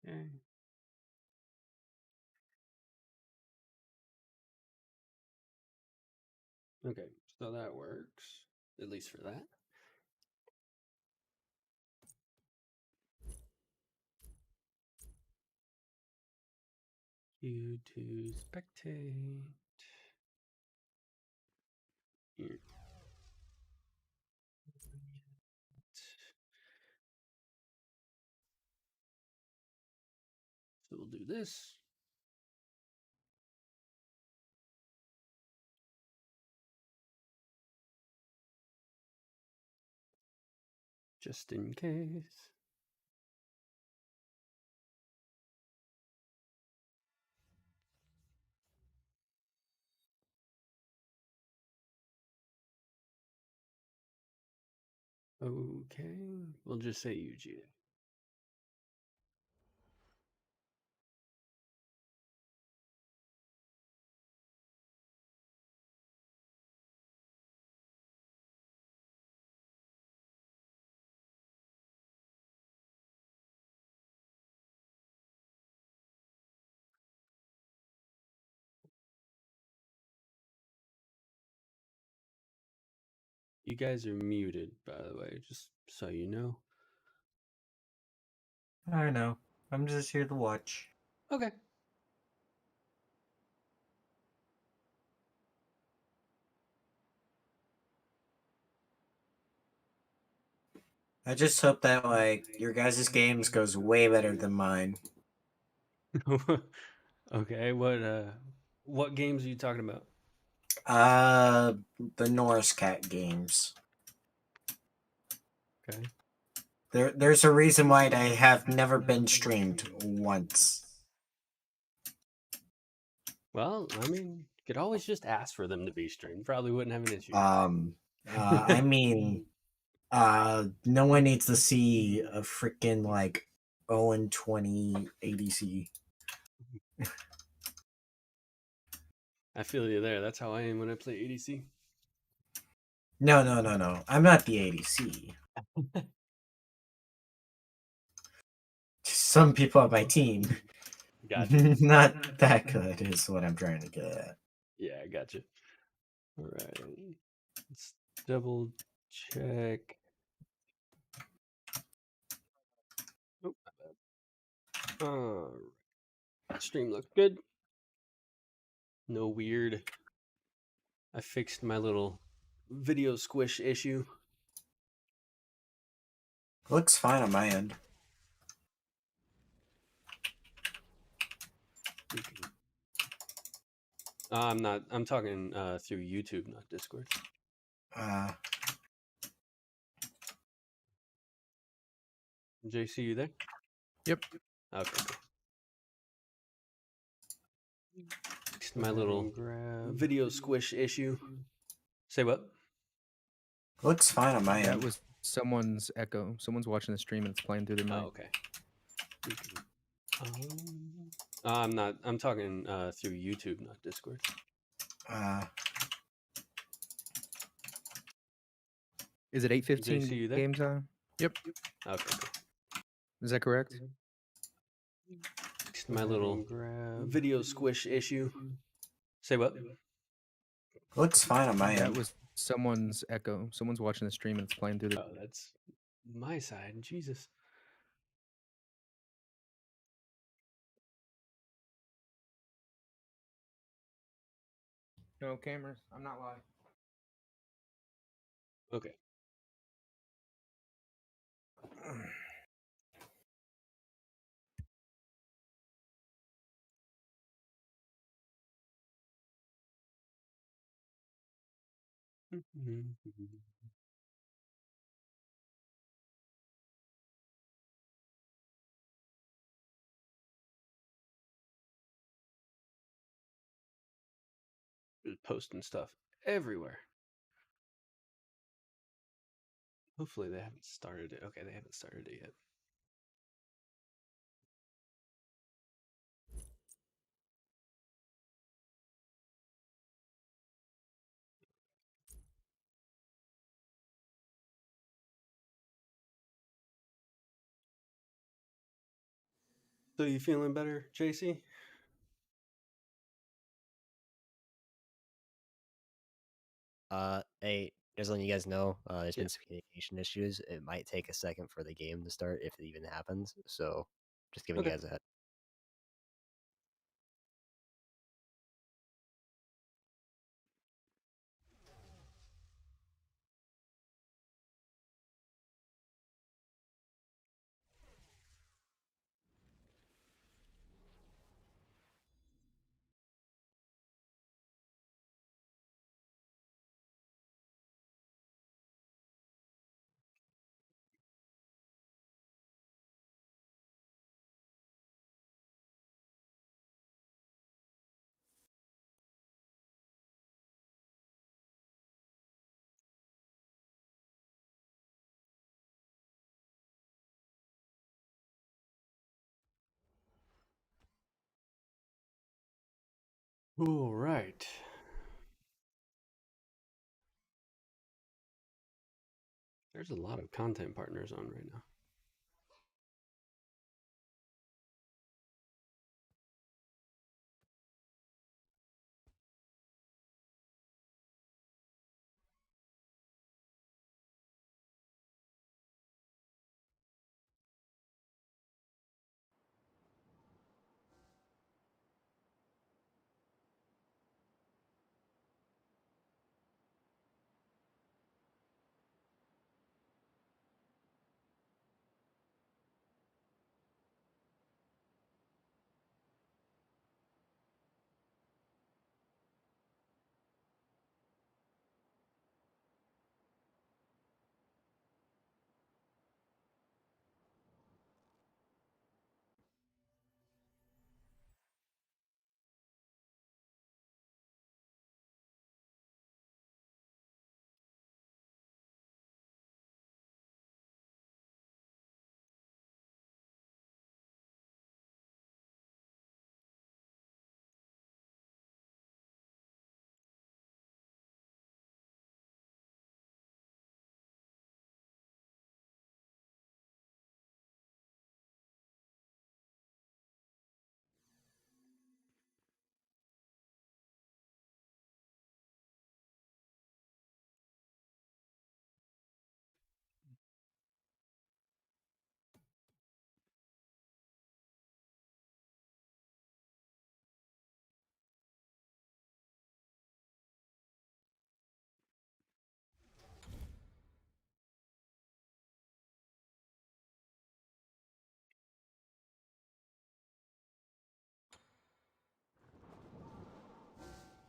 Okay. Okay, so that works, at least for that. You to spectate. Here. So we'll do this. Just in case. Okay, we'll just say UGA. You guys are muted, by the way, just so you know. I know. I'm just here to watch. Okay. I just hope that your guys' games goes way better than mine. Okay, what games are you talking about? The Norse Cat games. Okay. There's a reason why they have never been streamed once. Well, I mean, you could always just ask for them to be streamed. Probably wouldn't have an issue. I mean, no one needs to see a freaking 0-20 ADC. I feel you there. That's how I am when I play ADC. No. I'm not the ADC. Some people on my team, Gotcha. not that good, is what I'm trying to get at. Yeah, I gotcha. All right. Let's double check. Oh, my bad. All right. Stream looks good. No weird. I fixed my little video squish issue. Looks fine on my end. I'm not. I'm talking through YouTube, not Discord. Uh, JC, you there? Yep. Okay. Cool. Fixed my little video squish issue. Say what? Looks fine on my That end. was someone's echo. Someone's watching the stream and it's playing through their mic. Oh, okay. I'm not. I'm talking through YouTube, not Discord. Is it 8:15 JC, you there? game time? Yep. Okay. Cool. Is that correct? Fixed my little video squish issue. Say what? Looks fine on my That end. was someone's echo. Someone's watching the stream and it's playing through their. Oh, that's my side. Jesus. No cameras. I'm not live. Okay. Just posting stuff everywhere. Hopefully they haven't started it. Okay, they haven't started it yet. So you feeling better, JC? Hey, just letting you guys know, there's Yeah. been some communication issues. It might take a second for the game to start if it even happens. So, just giving you Okay. guys a head. All right. There's a lot of content partners on right now.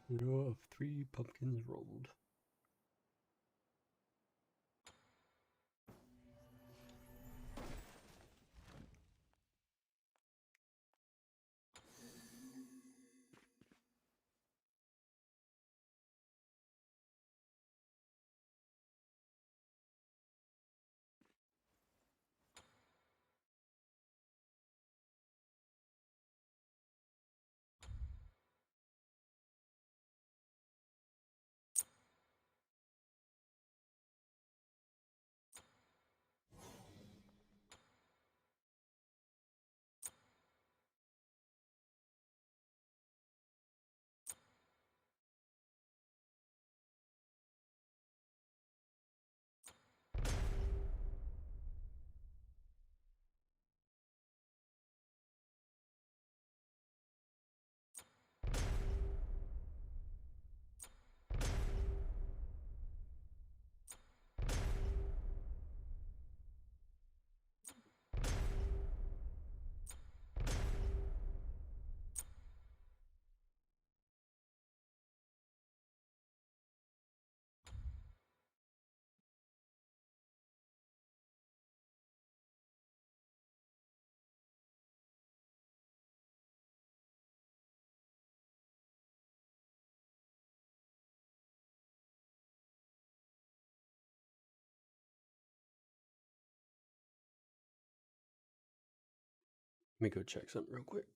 Row of 3 pumpkins rolled. Let me go check something real quick.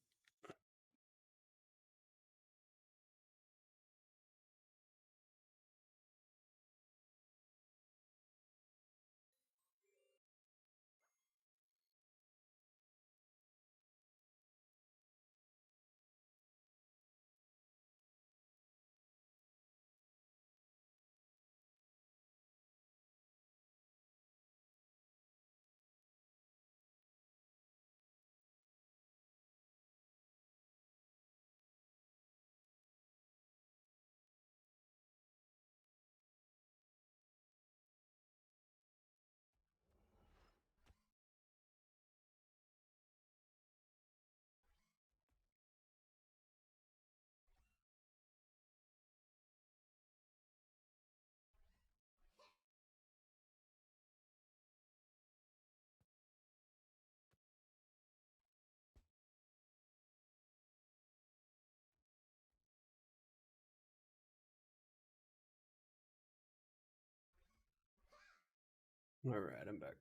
All right, I'm back.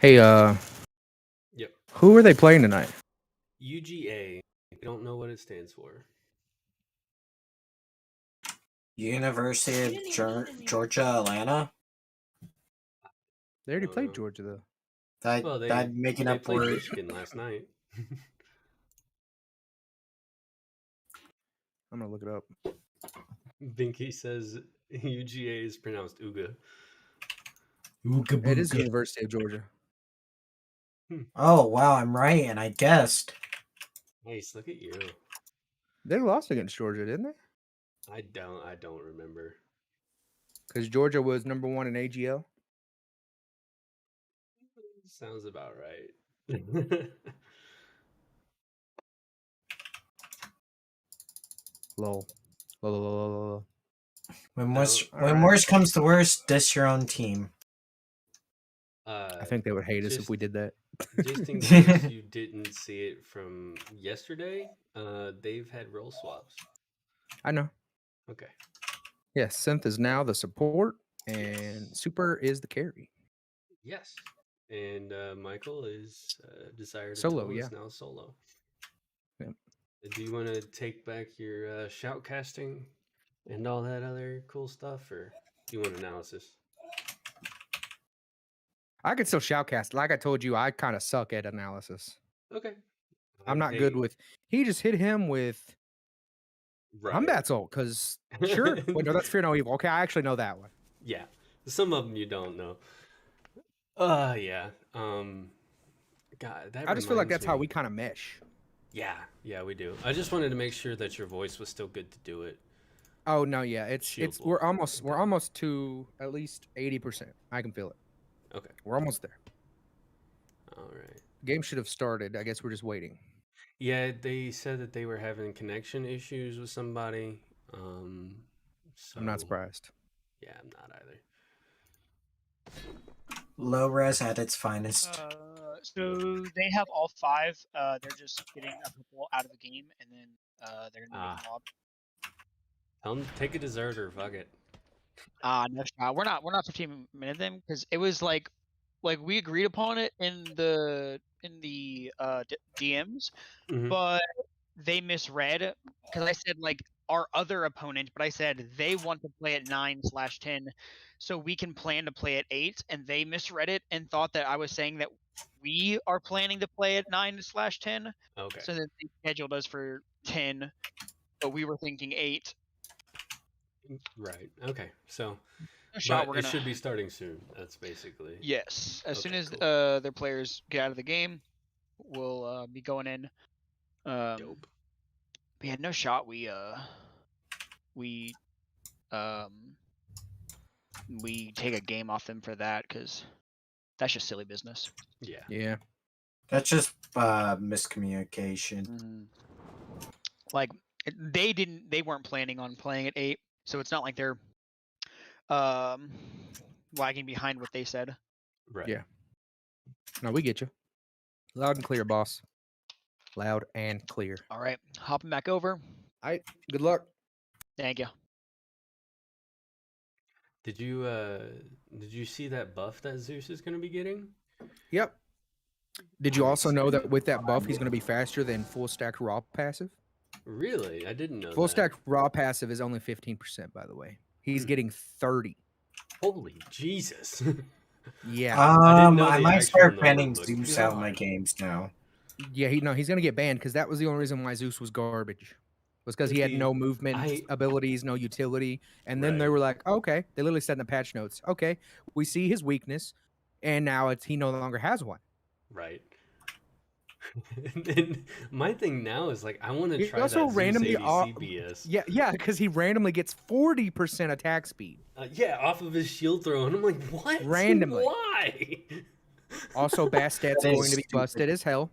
Hey, Yep. who are they playing tonight? UGA. I don't know what it stands for. University of Georgia, Atlanta. They already don't played know. Georgia though. Well, I'm making they up played words. Michigan last night. I'm gonna look it up. Binky says UGA is pronounced Uga. It is University of Georgia. Oh wow, I'm right, and I guessed. Nice, look at you. They lost against Georgia, didn't they? I don't remember. Because Georgia was number 1 in AGL. Sounds about right. Lol. Lol, lol, lol, lol. When No, worst comes to worst, diss your own team. I think they would hate us if we did that. Just in case you didn't see it from yesterday, they've had role swaps. I know. Okay. Yes, Synth is now the support, and Yes. Super is the carry. Yes. And Michael is Desire to Solo, Toll yeah. is now solo. Yep. Do you want to take back your shoutcasting and all that other cool stuff, or do you want analysis? I could still shoutcast. Like I told you, I kind of suck at analysis. Okay. I'm not good with. He just hit him with. Right. I'm that's old because sure. Wait, no, that's Fear No Evil. Okay, I actually know that one. Yeah. Some of them you don't know. Yeah. God, that I just feel like reminds that's how me- we kind of mesh. Yeah, we do. I just wanted to make sure that your voice was still good to do it. Oh no, yeah, it's Shield we're bolt. almost to at least 80%. I can feel it. Okay. We're almost there. All right. Game should have started. I guess we're just waiting. Yeah, they said that they were having connection issues with somebody. So I'm not surprised. Yeah, I'm not either. Low res at its finest. So they have all 5. They're just getting a couple out of the game, and then They're gonna make Ah. a mob. Tell them take a deserter. Fuck it. No shot. We're not 15 minutes in because it was like we agreed upon it in the DMs, Mhm. but they misread because I said like our other opponent, but I said they want to play at 9/10, so we can plan to play at 8, and they misread it and thought that I was saying that we are planning to play at 9/10. Okay. So that they scheduled us for 10, but we were thinking 8. Right. Okay. So, No shot. but We're it gonna. should be starting soon. That's basically. Yes, as soon Okay, as cool. their players get out of the game, we'll be going in. Dope. But yeah, no shot. We take a game off them for that because that's just silly business. Yeah. Yeah. That's just miscommunication. Like they weren't planning on playing at 8, so it's not like they're lagging behind what they said. Right. Yeah. No, we get you. Loud and clear, boss. Loud and clear. All right, hopping back over. All right. Good luck. Thank you. Did you see that buff that Zeus is going to be getting? Yep. Did you I'm also know that excited. with that buff, he's going to be faster than full stack raw passive? Really? I didn't know Full that. stack raw passive is only 15%, by the way. He's getting 30. Holy Jesus. Yeah. I didn't know I the might actual start number, banning but Zeus God. out of my games now. Yeah, he's going to get banned because that was the only reason why Zeus was garbage. Was because he had See, no movement abilities, no utility. And then they Right. were like, okay, they literally said in the patch notes, okay, we see his weakness, and now he no longer has one. Right. And my thing now is like I want to He try also that Zeus randomly ADC BS. Yeah, because he randomly gets 40% attack speed. Yeah, off of his shield throw, and I'm like, what? Randomly. Why? Also, Bastet's That is going to be stupid. busted as hell.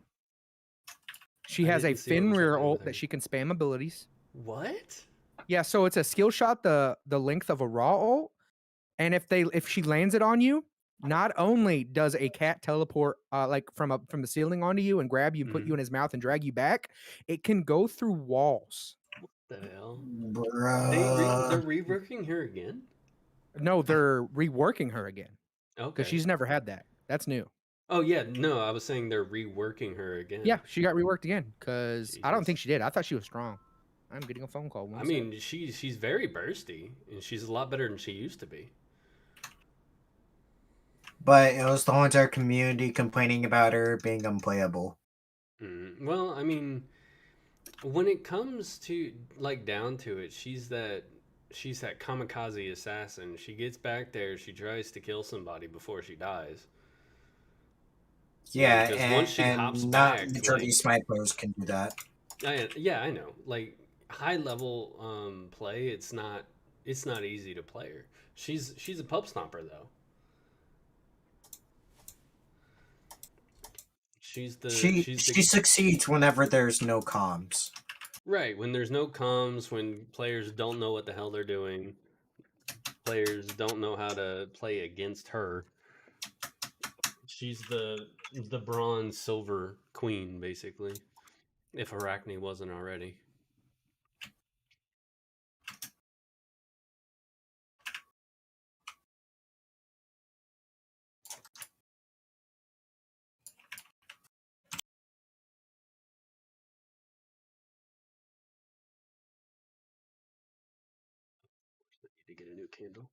She I has a didn't see what was Fenrir happening with ult her. that she can spam abilities. What? Yeah, so it's a skill shot the length of a raw ult, and if she lands it on you, not only does a cat teleport like from the ceiling onto you and grab you and put you in his mouth and drag you back, it can go through walls. What the hell? Bruh. They're reworking her again? No, they're reworking her again Okay. because she's never had that. That's new. Oh yeah, no, I was saying they're reworking her again. Yeah, she got reworked again because I don't Jesus. think she did. I thought she was strong. I'm getting a phone call. I mean, she's very bursty, and she's a lot better than she used to be. But it was the whole entire community complaining about her being unplayable. Well, I mean, when it comes to like down to it, she's that kamikaze assassin. She gets back there, she tries to kill somebody before she dies. Yeah, because once she and hops not back, majority like, snipers can do that. yeah, I know. Like high level play, it's not easy to play her. She's a pub stomper though. She succeeds whenever there's no comms. Right, when there's no comms, when players don't know what the hell they're doing, players don't know how to play against her. She's the bronze silver queen, basically. If Arachne wasn't already. I need to get a new candle.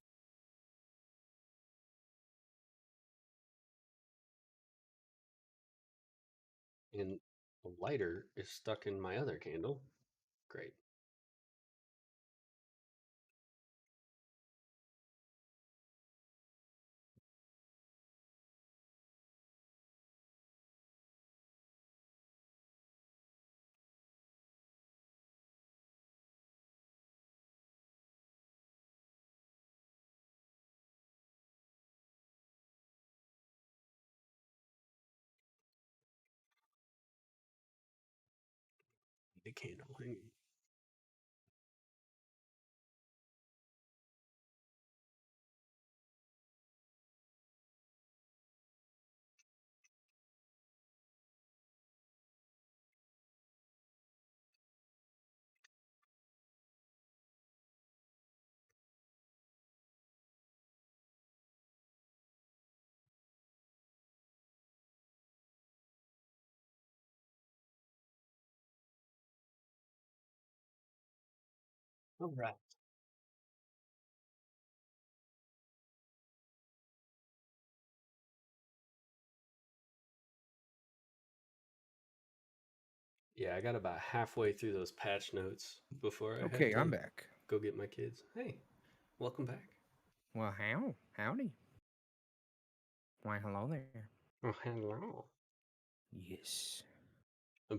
And the lighter is stuck in my other candle. Great. The candle. Hang on. All right. Yeah, I got about halfway through those patch notes before I had Okay, to I'm back. go get my kids. Hey, welcome back. Well, howdy. Why, hello there. Oh, hello. Yes.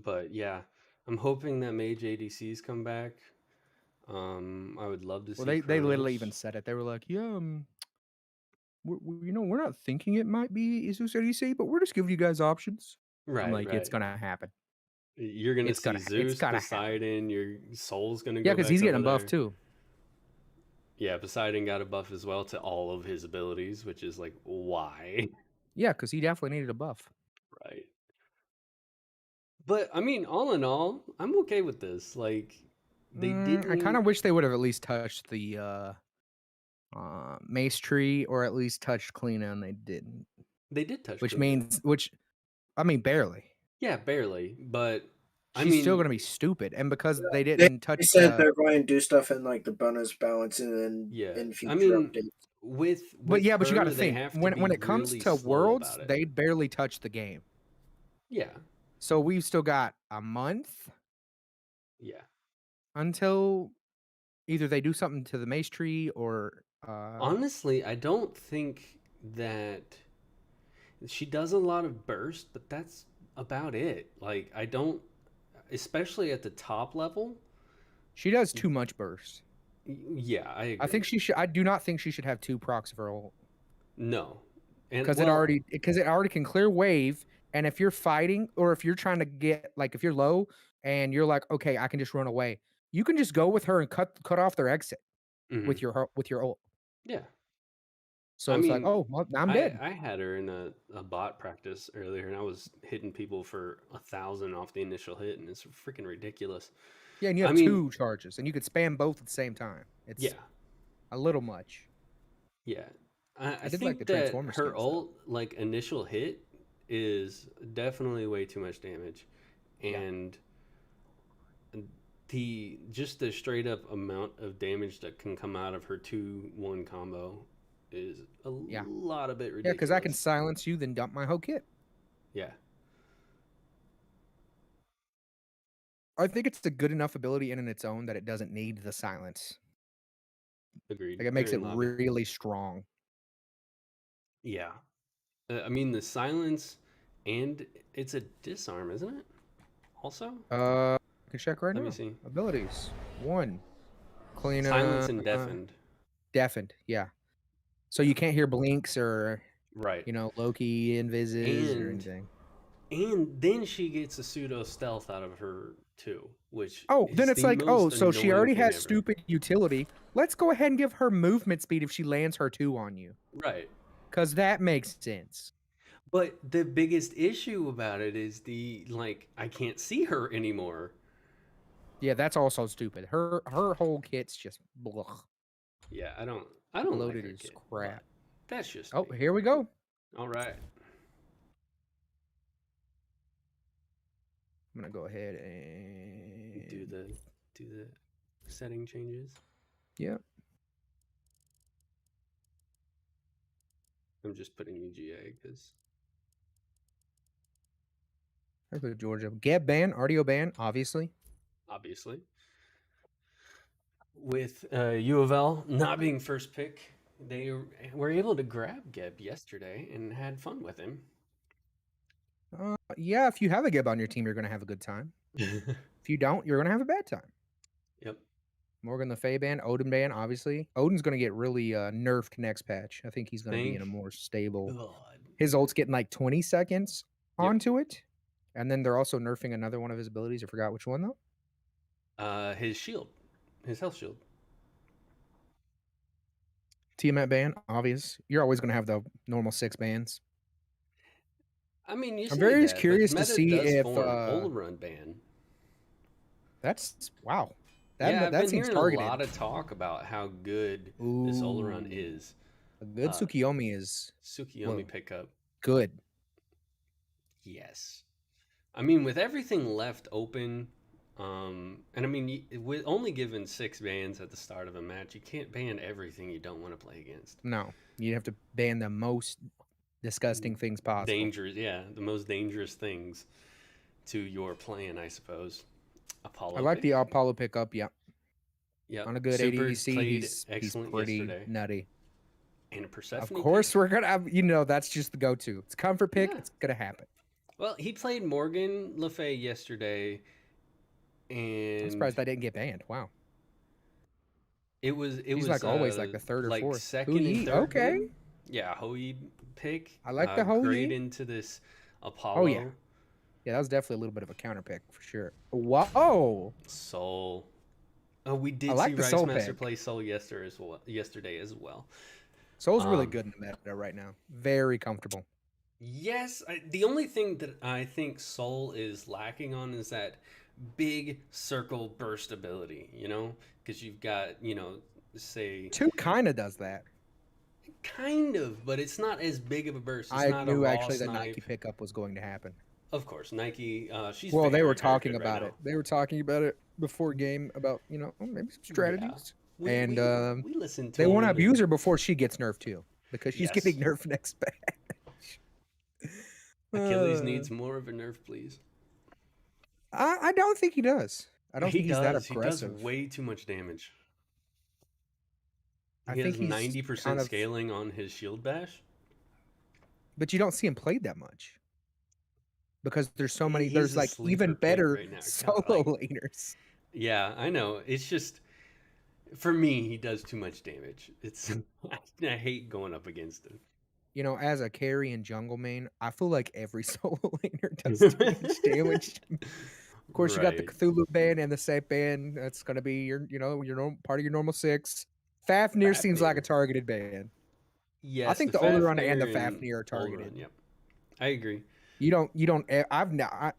But yeah, I'm hoping that Mage ADCs come back. I would love to Well, see they literally even Kronos. said it. They were like, yeah, we're not thinking it might be Zeus ADC, but we're just giving you guys options. I'm Right, like, it's right. gonna happen. You're gonna It's see gonna- it's Zeus, gonna happen. Poseidon. Your soul's gonna Yeah, go because back he's over getting there. buffed too. Yeah, Poseidon got a buff as well to all of his abilities, which is like, why? Yeah, because he definitely needed a buff. Right. But I mean, all in all, I'm okay with this. Like, they didn't. I kind of wish they would have at least touched the mace tree, or at least touched Kleena, and they didn't. They did touch. Which Cleveland. I mean, barely. Yeah, barely. But I She's mean, still gonna be stupid, and because they They didn't touch said they're going to do stuff in like the bonus balance and then yeah. in future I mean, updates. with but yeah, but you got to her, they think have to when be it comes really to slow Worlds, about it. they barely touch the game. Yeah, So we've still got a month yeah. until either they do something to the mace tree or Honestly, I don't think that she does a lot of burst, but that's about it. Like, I don't, especially at the top level. she does too much burst. Yeah, I agree. I think she should. I do not think she should have 2 procs of her ult No, and because it already can clear wave. And if you're fighting, or if you're trying to get, like, if you're low and you're like, okay, I can just run away, you can just go with her and cut off their exit with your ult. yeah. So I it's like, mean, oh, well, I'm dead. I had her in a bot practice earlier, and I was hitting people for 1,000 off the initial hit, and it's freaking ridiculous. Yeah, and you have I mean, 2 charges, and you could spam both at the same time. It's yeah, a little much. yeah. I did think like the that Transformer her skins, though. ult, like initial hit, is definitely way too much damage, Yeah. and the straight up amount of damage that can come out of her 2-1 combo is a lot of bit ridiculous. Yeah, because I can silence you, then dump my whole kit. Yeah. I think it's a good enough ability in its own that it doesn't need the silence. Agreed. Like, it makes Very it lobby. really strong. Yeah. I mean, the silence, and it's a disarm, isn't it? Also? I can check right now. Let me see. Abilities. 1. Clean Silence and deafened. Deafened, yeah. So you can't hear blinks or, Right. Loki invises or anything. And then she gets a pseudo stealth out of her too, which then it's like, so she already has ever. stupid utility. Let's go ahead and give her movement speed if she lands her 2 on you. Right. Because that makes sense. But the biggest issue about it is I can't see her anymore. Yeah, that's also stupid. Her whole kit's just blah. Yeah, I don't Loaded like her as kit, crap. that's just Oh, me. here we go. All right. I'm gonna go ahead and Do the setting changes. Yeah. I'm just putting UGA because I put Georgia. Geb ban, RDO ban, obviously. with UofL not being first pick, they were able to grab Geb yesterday and had fun with him. Yeah, if you have a Geb on your team, you're gonna have a good time. If you don't, you're gonna have a bad time. Yep. Morgan the Fey ban, Odin ban, obviously. Odin's gonna get really nerfed next patch. I think he's gonna be in a more stable. God. His ult's getting like 20 seconds Yep. onto it, and then they're also nerfing another one of his abilities. I forgot which one though. His shield, his health shield. Tiamat ban, obvious. You're always gonna have the normal 6 bans. I mean, I'm very curious to Meta see does if form old run ban. That's wow. I've been seems hearing targeted. a lot of talk about how good this old run is. A good Tsukiyomi is Tsukiyomi pickup. good. Yes. I mean, with everything left open, And I mean, with only given 6 bans at the start of a match, you can't ban everything you don't want to play against. No, you have to ban the most disgusting things possible. Dangerous, yeah, the most dangerous things to your plan, I suppose. Apollo. I like pick. the Apollo pickup. Yeah, Yeah, on a good Super ADC, played he's excellent pretty yesterday. nutty. And a Persephone. Of course, we're gonna have, that's just the go-to. It's comfort pick. Yeah. It's gonna happen. Well, he played Morgan Le Fay yesterday, and I'm surprised I didn't get banned. Wow. It was He's like always like the third or like fourth. second and Hou-Yi, third. okay. ban. Yeah, Hou-Yi pick. I like the Hou-Yi. Great into this Apollo. Oh, yeah. Yeah, that was definitely a little bit of a counter pick for sure. Whoa. Soul. Oh, we did I like see the Rice Soul Master pick. play Soul yesterday as well. Soul's really good in the meta right now. Very comfortable. Yes, the only thing that I think Soul is lacking on is that big circle burst ability, because you've got, say... 2 kind of does that. Kind of, but it's not as big of a burst. It's I not knew a raw actually the snipe. Nike pickup was going to happen. Of course, Nike, she's Well, they very, were very talking good right about now. it. They were talking about it before game about, maybe some strategies. We We listened to They want to them, abuse her before she gets nerfed too, because she's Yes. getting nerfed next match. Achilles needs more of a nerf, please. I don't think he does. I don't He think he's that does. aggressive. He does way too much damage. I He think has he's 90% kind of- scaling on his shield bash. But you don't see him played that much. Because there's so many, He's there's a like sleeper even pick better right now. God, solo laners. Yeah, I know. It's just, for me, he does too much damage. It's I hate going up against him. As a carry and jungle main, I feel like every solo laner does too much damage. Of course, you got the Right. Cthulhu ban and the Set ban. That's going to be your part of your normal 6. Fafnir seems like a Fafnir. targeted ban. Yes, I think the Oleron and the Fafnir are targeted. Yep, I agree. You don't. I've not.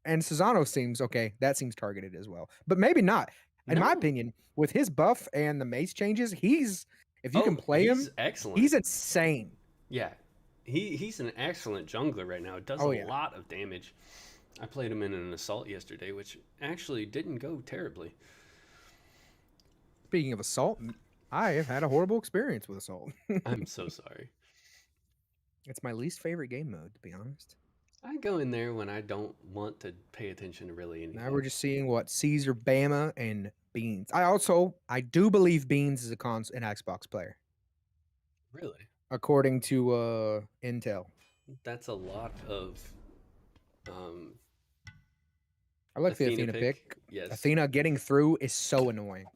And Cezanne seems okay. That seems targeted as well, but maybe not. In my No. opinion, with his buff and the mace changes, if you can play him, he's excellent. he's insane. Yeah, he's an excellent jungler right now. It does Oh, a yeah. lot of damage. I played him in an assault yesterday, which actually didn't go terribly. Speaking of assault, I have had a horrible experience with assault. I'm so sorry. It's my least favorite game mode, to be honest. I go in there when I don't want to pay attention to really anything. Now we're just seeing what Caesar, Bama, and Beans. I do believe Beans is an Xbox player, Really? according to Intel. That's a lot of I like the Athena pick. Yes. Athena getting through is so annoying.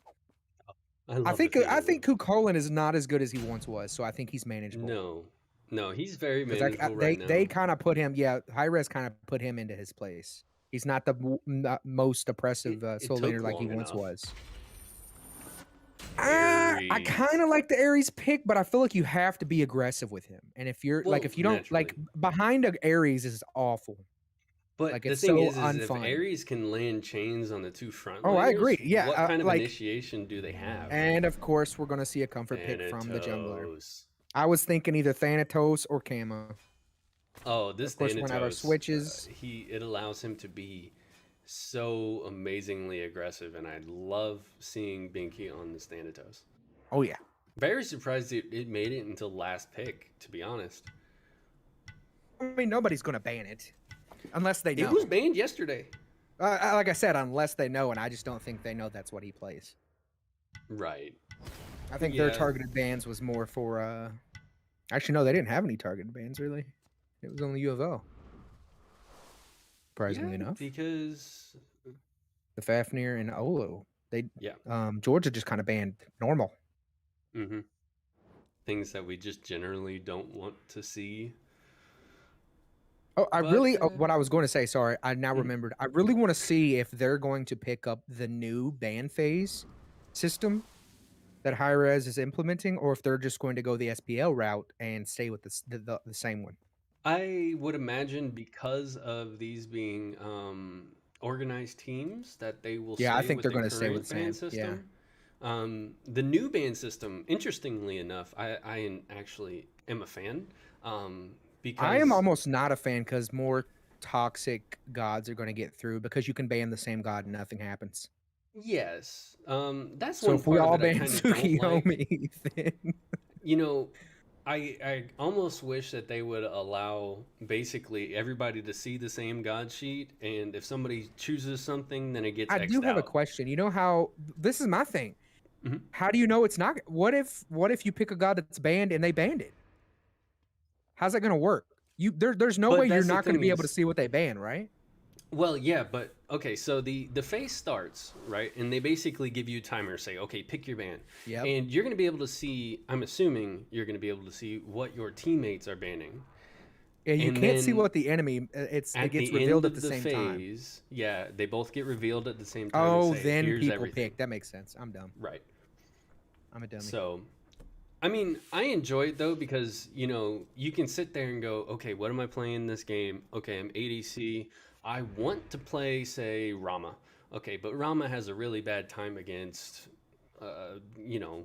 I love think Athena. Kukulin is not as good as he once was, so I think he's manageable. No, he's very 'Cause manageable they right now. they kind of put him, Hi-Res kind of put him into his place. He's not the most oppressive It soul took laner like he long once enough. was. I kind of like the Ares pick, but I feel like you have to be aggressive with him. And if you're Well, if you don't behind a Ares is awful. But like, the it's thing so is if unfun. Ares can land chains on the 2 front Oh, I laners, agree. Yeah, what kind of like- initiation do they have? And of course, we're gonna see a comfort pick from the jungler. Thanatos. I was thinking either Thanatos or Kama. Oh, this Of course, we're gonna have our Thanatos, switches. it allows him to be so amazingly aggressive, and I love seeing Binky on this Thanatos. Oh yeah. Very surprised it made it until last pick, to be honest. I mean, nobody's gonna ban it unless they know. It was banned yesterday. Like I said, unless they know, and I just don't think they know that's what he plays. Right. I think their Yeah. targeted bans was more for. Actually, no, they didn't have any targeted bans really. It was only UofL. Surprisingly Yeah, enough, because the Fafnir and Olo, yeah. Georgia just kind of banned normal. Mm-hmm. Things that we just generally don't want to see. Oh, I But, really. What I was going to say. Sorry, I now Mhm. remembered. I really want to see if they're going to pick up the new ban phase system that Hi-Res is implementing, or if they're just going to go the SPL route and stay with the same one. I would imagine because of these being organized teams that they will Yeah, I stay think with they're the gonna stay with current ban the same, yeah. system. The new ban system, interestingly enough, I actually am a fan. Because I am almost not a fan because more toxic gods are going to get through because you can ban the same god and nothing happens. Yes. That's So one if we part all of it I ban kind of don't like. Tsukiyomi, then You know, I almost wish that they would allow basically everybody to see the same god sheet, and if somebody chooses something, then it gets I do X'd have a out. question. You know how this is my thing. Mhm. How do you know it's not? What if you pick a god that's banned and they banned it? How's that going to work? There's no But way you're that's the not going to thing be able to is, see what they ban, right? well, yeah, but okay, so the phase starts, right? And they basically give you a timer, say, okay, pick your band. Yep. And you're going to be able to see, I'm assuming you're going to be able to see what your teammates are banning. Yeah, you And can't see then what the enemy. It at gets the revealed end at of the the same time. phase, yeah, they both get revealed at the same time and Oh, say, then here's people everything. pick. That makes sense. I'm dumb. Right. I'm a dummy. So, I mean, I enjoy it though because, you know, you can sit there and go, okay, what am I playing this game? Okay, I'm ADC. I want to play, say, Rama. Okay, but Rama has a really bad time against, you know,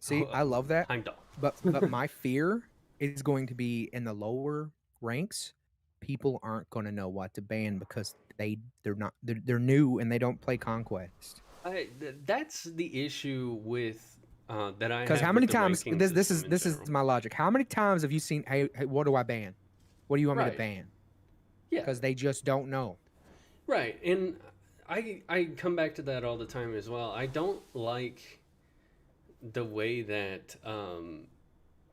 See, I love that. Heimdall. But my fear is going to be in the lower ranks. People aren't going to know what to ban because they're new and they don't play Conquest. That's the issue with that I Because have how with many the times ranking this system in is general. my logic. How many times have you seen, hey what do I ban? What do you want me to Right. ban? Yeah. Because they just don't know. Right, and I come back to that all the time as well. I don't like the way that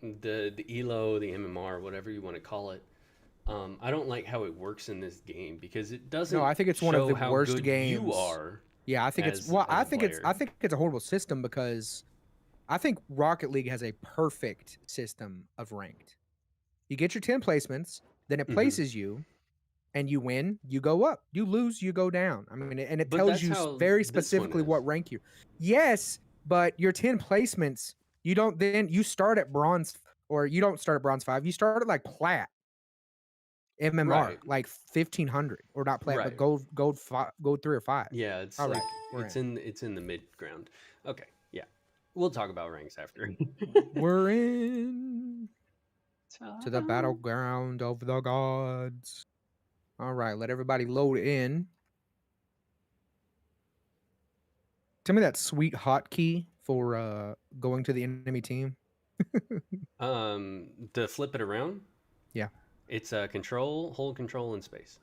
the ELO, the MMR, whatever you want to call it. I don't like how it works in this game because it doesn't. No, I think it's one of show the how worst good games. you are. Yeah, I think as- it's well. as I a think player. it's a horrible system because I think Rocket League has a perfect system of ranked. You get your 10 placements, then it Mhm. places you, and you win, you go up. You lose, you go down. I mean, and it But tells that's you how very this one specifically what is. rank you. Yes, but your 10 placements, you don't then you start at bronze, or you don't start at bronze 5. You start at like plat. MMR, Right. like 1500, or not plat, but Right. gold 3 or 5. Yeah, it's All like right, we're it's in the mid ground. Okay, yeah, we'll talk about ranks after. We're in to the battleground of the gods. All right, let everybody load in. Tell me that sweet hotkey for going to the enemy team. To flip it around. Yeah. It's control, hold control in space.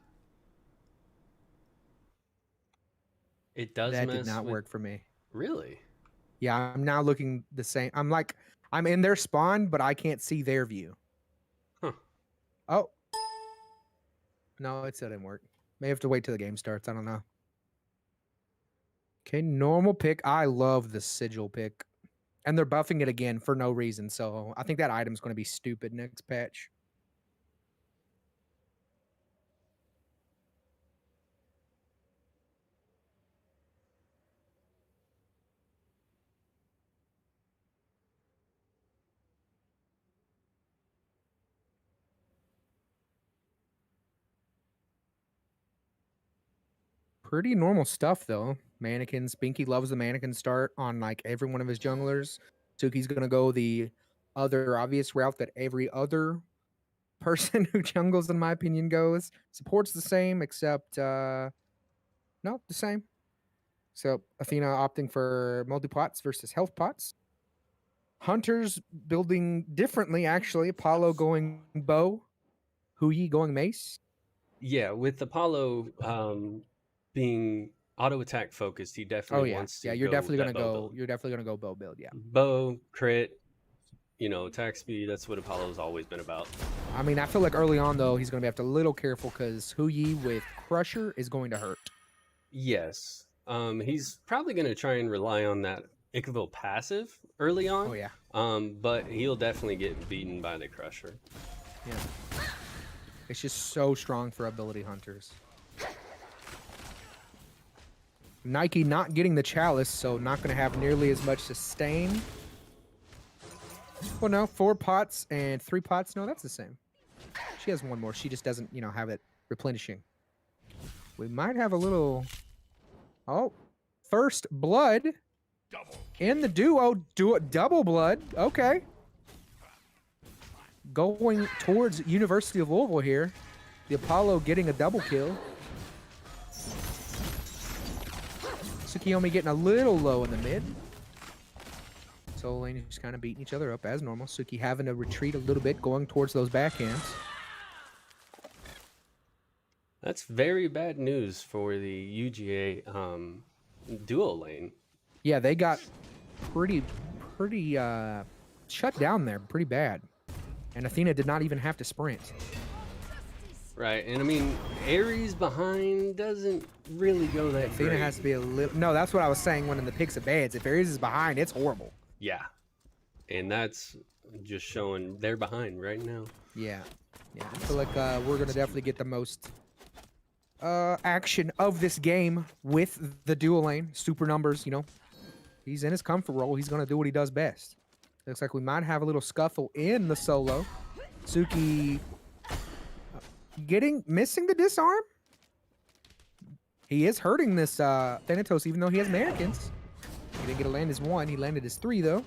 It does That mess did not with... work for me. Really? Yeah, I'm now looking the same. I'm in their spawn, but I can't see their view. Huh. Oh. No, it still didn't work. May have to wait till the game starts. I don't know. Okay, normal pick. I love the sigil pick. And they're buffing it again for no reason. So I think that item's going to be stupid next patch. Pretty normal stuff, though. Mannequins. Binky loves the mannequin start on like every one of his junglers. Suki's going to go the other obvious route that every other person who jungles, in my opinion, goes. Support's the same, except, no, the same. So Athena opting for multi-pots versus health pots. Hunters building differently, actually. Apollo going bow. Huyi going mace. Yeah, with Apollo being auto attack focused, he Oh definitely yeah, wants to yeah. You're go definitely that gonna bow go. build. You're definitely gonna go bow build. Yeah. Bow, crit, you know, attack speed. That's what Apollo's always been about. I mean, I feel like early on though, he's gonna have to be a little careful because Huyi with Crusher is going to hurt. Yes. He's probably going to try and rely on that Ichville passive early on. Oh yeah. But he'll definitely get beaten by the Crusher. Yeah. It's just so strong for ability hunters. Nike not getting the chalice, so not going to have nearly as much sustain. Well, no, 4 pots and 3 pots. No, that's the same. She has one more. She just doesn't, have it replenishing. We might have a little... Oh, first blood in the duo. Double blood. Okay. Going towards University of Louisville here. The Apollo getting a double kill. Tsukiyomi getting a little low in the mid. Solo lane just kind of beating each other up as normal. Suki having to retreat a little bit, going towards those backhands. That's very bad news for the UGA duo lane. Yeah, they got pretty shut down there, pretty bad. And Athena did not even have to sprint. Right, and I mean, Ares behind doesn't really go that Athena great. has to be a little... No, that's what I was saying when in the picks of beds. If Ares is behind, it's horrible. Yeah, and that's just showing they're behind right now. Yeah. Yeah, I feel like we're going to definitely get the most action of this game with the dual lane. Super numbers, you know. He's in his comfort role. He's going to do what he does best. Looks like we might have a little scuffle in the solo. Suki missing the disarm. He is hurting this Thanatos, even though he has Americans. He didn't get to land his 1. He landed his 3, though.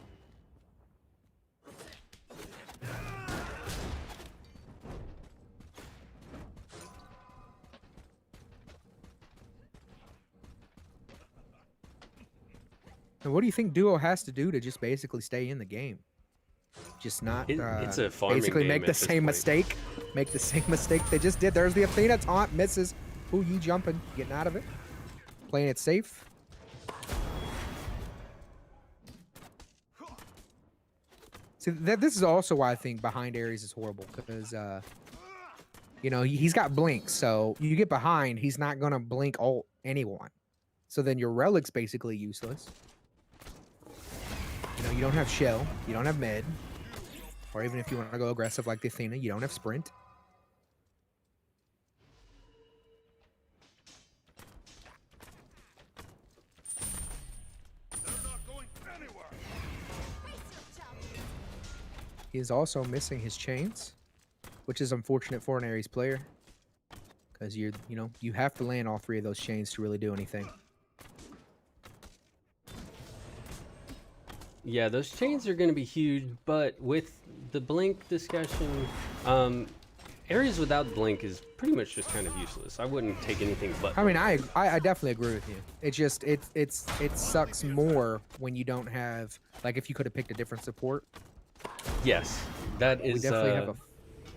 And what do you think Duo has to do to just basically stay in the game? Just not it's a farming basically game make the at this same point. mistake. Make the same mistake they just did. There's the Athena taunt, misses. Who you jumping? Getting out of it. Playing it safe. See, this is also why I think behind Ares is horrible, because you know, he's got blink, so you get behind, he's not gonna blink ult anyone. So then your relic's basically useless. You know, you don't have shell, you don't have med, or even if you want to go aggressive like the Athena, you don't have sprint. He is also missing his chains, which is unfortunate for an Ares player, because you have to land all 3 of those chains to really do anything. Yeah, those chains are going to be huge, but with the blink discussion, Ares without blink is pretty much just kind of useless. I wouldn't take anything but. I mean, I definitely agree with you. It's just it sucks more when you don't have, like, if you could have picked a different support. Yes, that is. We definitely have a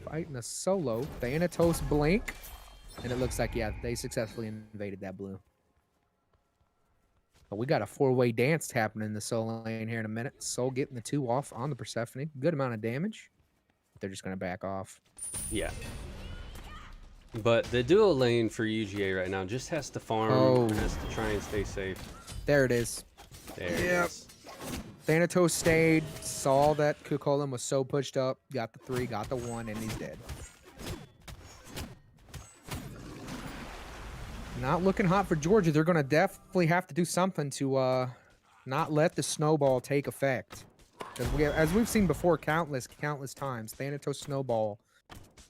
fight in a solo. Thanatos blink, and it looks like, yeah, they successfully invaded that blue. But we got a 4-way dance happening in the solo lane here in a minute. Soul getting the 2 off on the Persephone. Good amount of damage. They're just going to back off. Yeah. But the duo lane for UGA right now just has to farm, has to try and stay safe. There it is. There it is. Thanatos stayed, saw that Kukolim was so pushed up, got the 3, got the 1, and he's dead. Not looking hot for Georgia. They're going to definitely have to do something to not let the snowball take effect. Because as we've seen before countless times, Thanatos snowball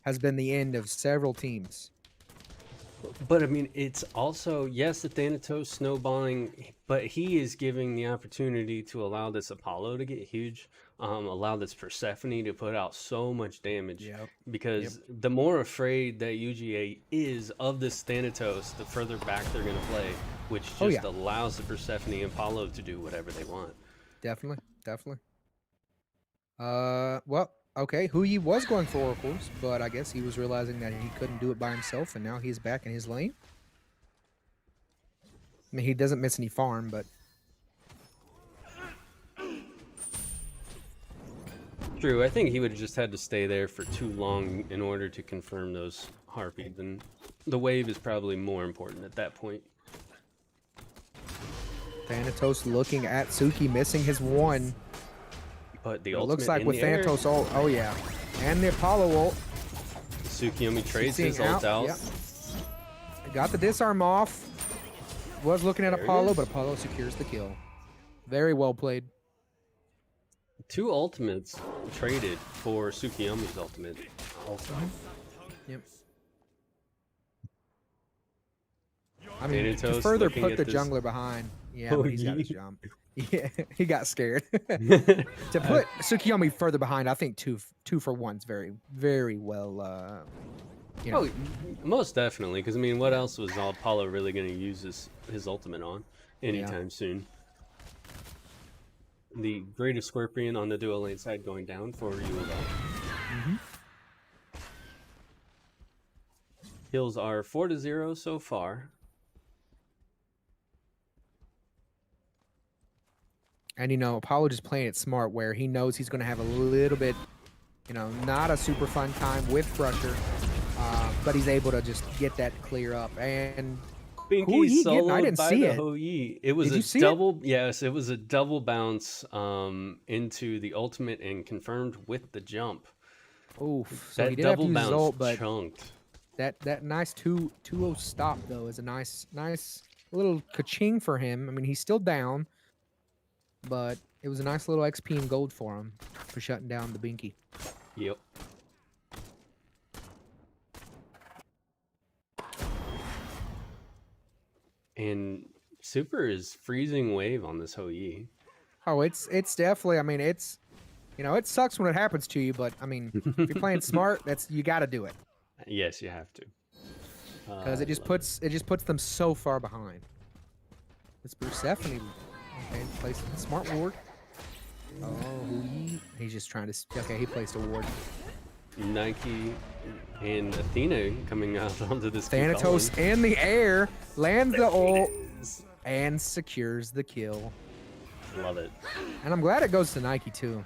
has been the end of several teams. But I mean, it's also, yes, the Thanatos snowballing, but he is giving the opportunity to allow this Apollo to get huge, allow this Persephone to put out so much damage. Yep. Because the more afraid that UGA is of this Thanatos, the further back they're going to play, which just allows the Persephone and Apollo to do whatever they want. Definitely. Well, okay, Huyi was going for oracles, but I guess he was realizing that he couldn't do it by himself, and now he's back in his lane. I mean, he doesn't miss any farm, but... True, I think he would have just had to stay there for too long in order to confirm those Harpies, and the wave is probably more important at that point. Thanatos looking at Suki, missing his 1. But the It ultimate looks like in with the air, Thanatos ult, oh yeah. And the Apollo ult. Tsukiyomi trades Seeing his ult out. Yep. Got the disarm off. Was looking at There it Apollo, is. but Apollo secures the kill. Very well played. 2 ultimates traded for Tsukiyomi's ultimate also. Yep. I mean, to Thanatos further looking put at the this- jungler behind, yeah, Oh, but he's got his yeah. jump. Yeah, he got scared. To put Tsukiyomi further behind, I think two for 1's very, very well You know, Oh, most definitely. Because I mean, what else was Apollo really going to use his ultimate on anytime soon? The greatest Scorpion on the dual lane side going down for UofL. Kills are 4-0 so far. and you know, Apollo just playing it smart, where he knows he's going to have a little bit, you know, not a super fun time with Crusher, but he's able to just get that clear up. And who Binky he getting? I soloed didn't by see the it. Hou-Yi. It was Did you a see it? double. Yes, it was a double bounce into the ultimate and confirmed with the jump. Oof. So That he did have to double use his bounce ult, but chunked. that nice 2-0 stop though is a nice little ka-ching for him. I mean, he's still down, but it was a nice little XP and gold for him for shutting down the Binky. Yep. And Super is freezing wave on this Hou-Yi. Oh, it's definitely. I mean, it's, you know, it sucks when it happens to you, but I mean, if you're playing smart, you got to do it Yes, you have to. because it just puts them so far behind. It's Persephone. Okay, placed a smart ward. Oh, he's just trying to. Okay, he placed a ward. Nike and Athena coming out onto this. Thanatos in the air, lands the ult, and secures the kill. Love it. And I'm glad it goes to Nike too.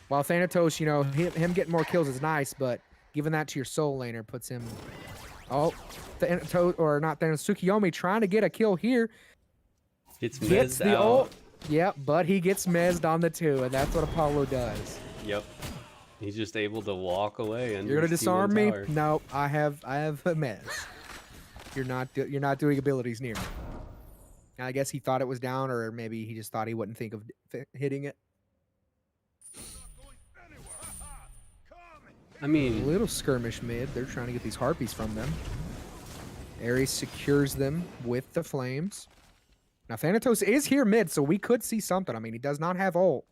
While Thanatos, you know, him getting more kills is nice, but giving that to your soul laner puts him. Oh, Thanatos, or not Thanatos, Tsukiyomi trying to get a kill here. Gets the out. ult. Yep, but he gets mezzed on the 2, and that's what Apollo does. Yep. He's just able to walk away. And You're gonna disarm me? No, I have a mez. You're not doing abilities near me. I guess he thought it was down, or maybe he just thought he wouldn't think of hitting it. I A mean, little skirmish mid. They're trying to get these harpies from them. Ares secures them with the flames. Now Thanatos is here mid, so we could see something. I mean, he does not have ult.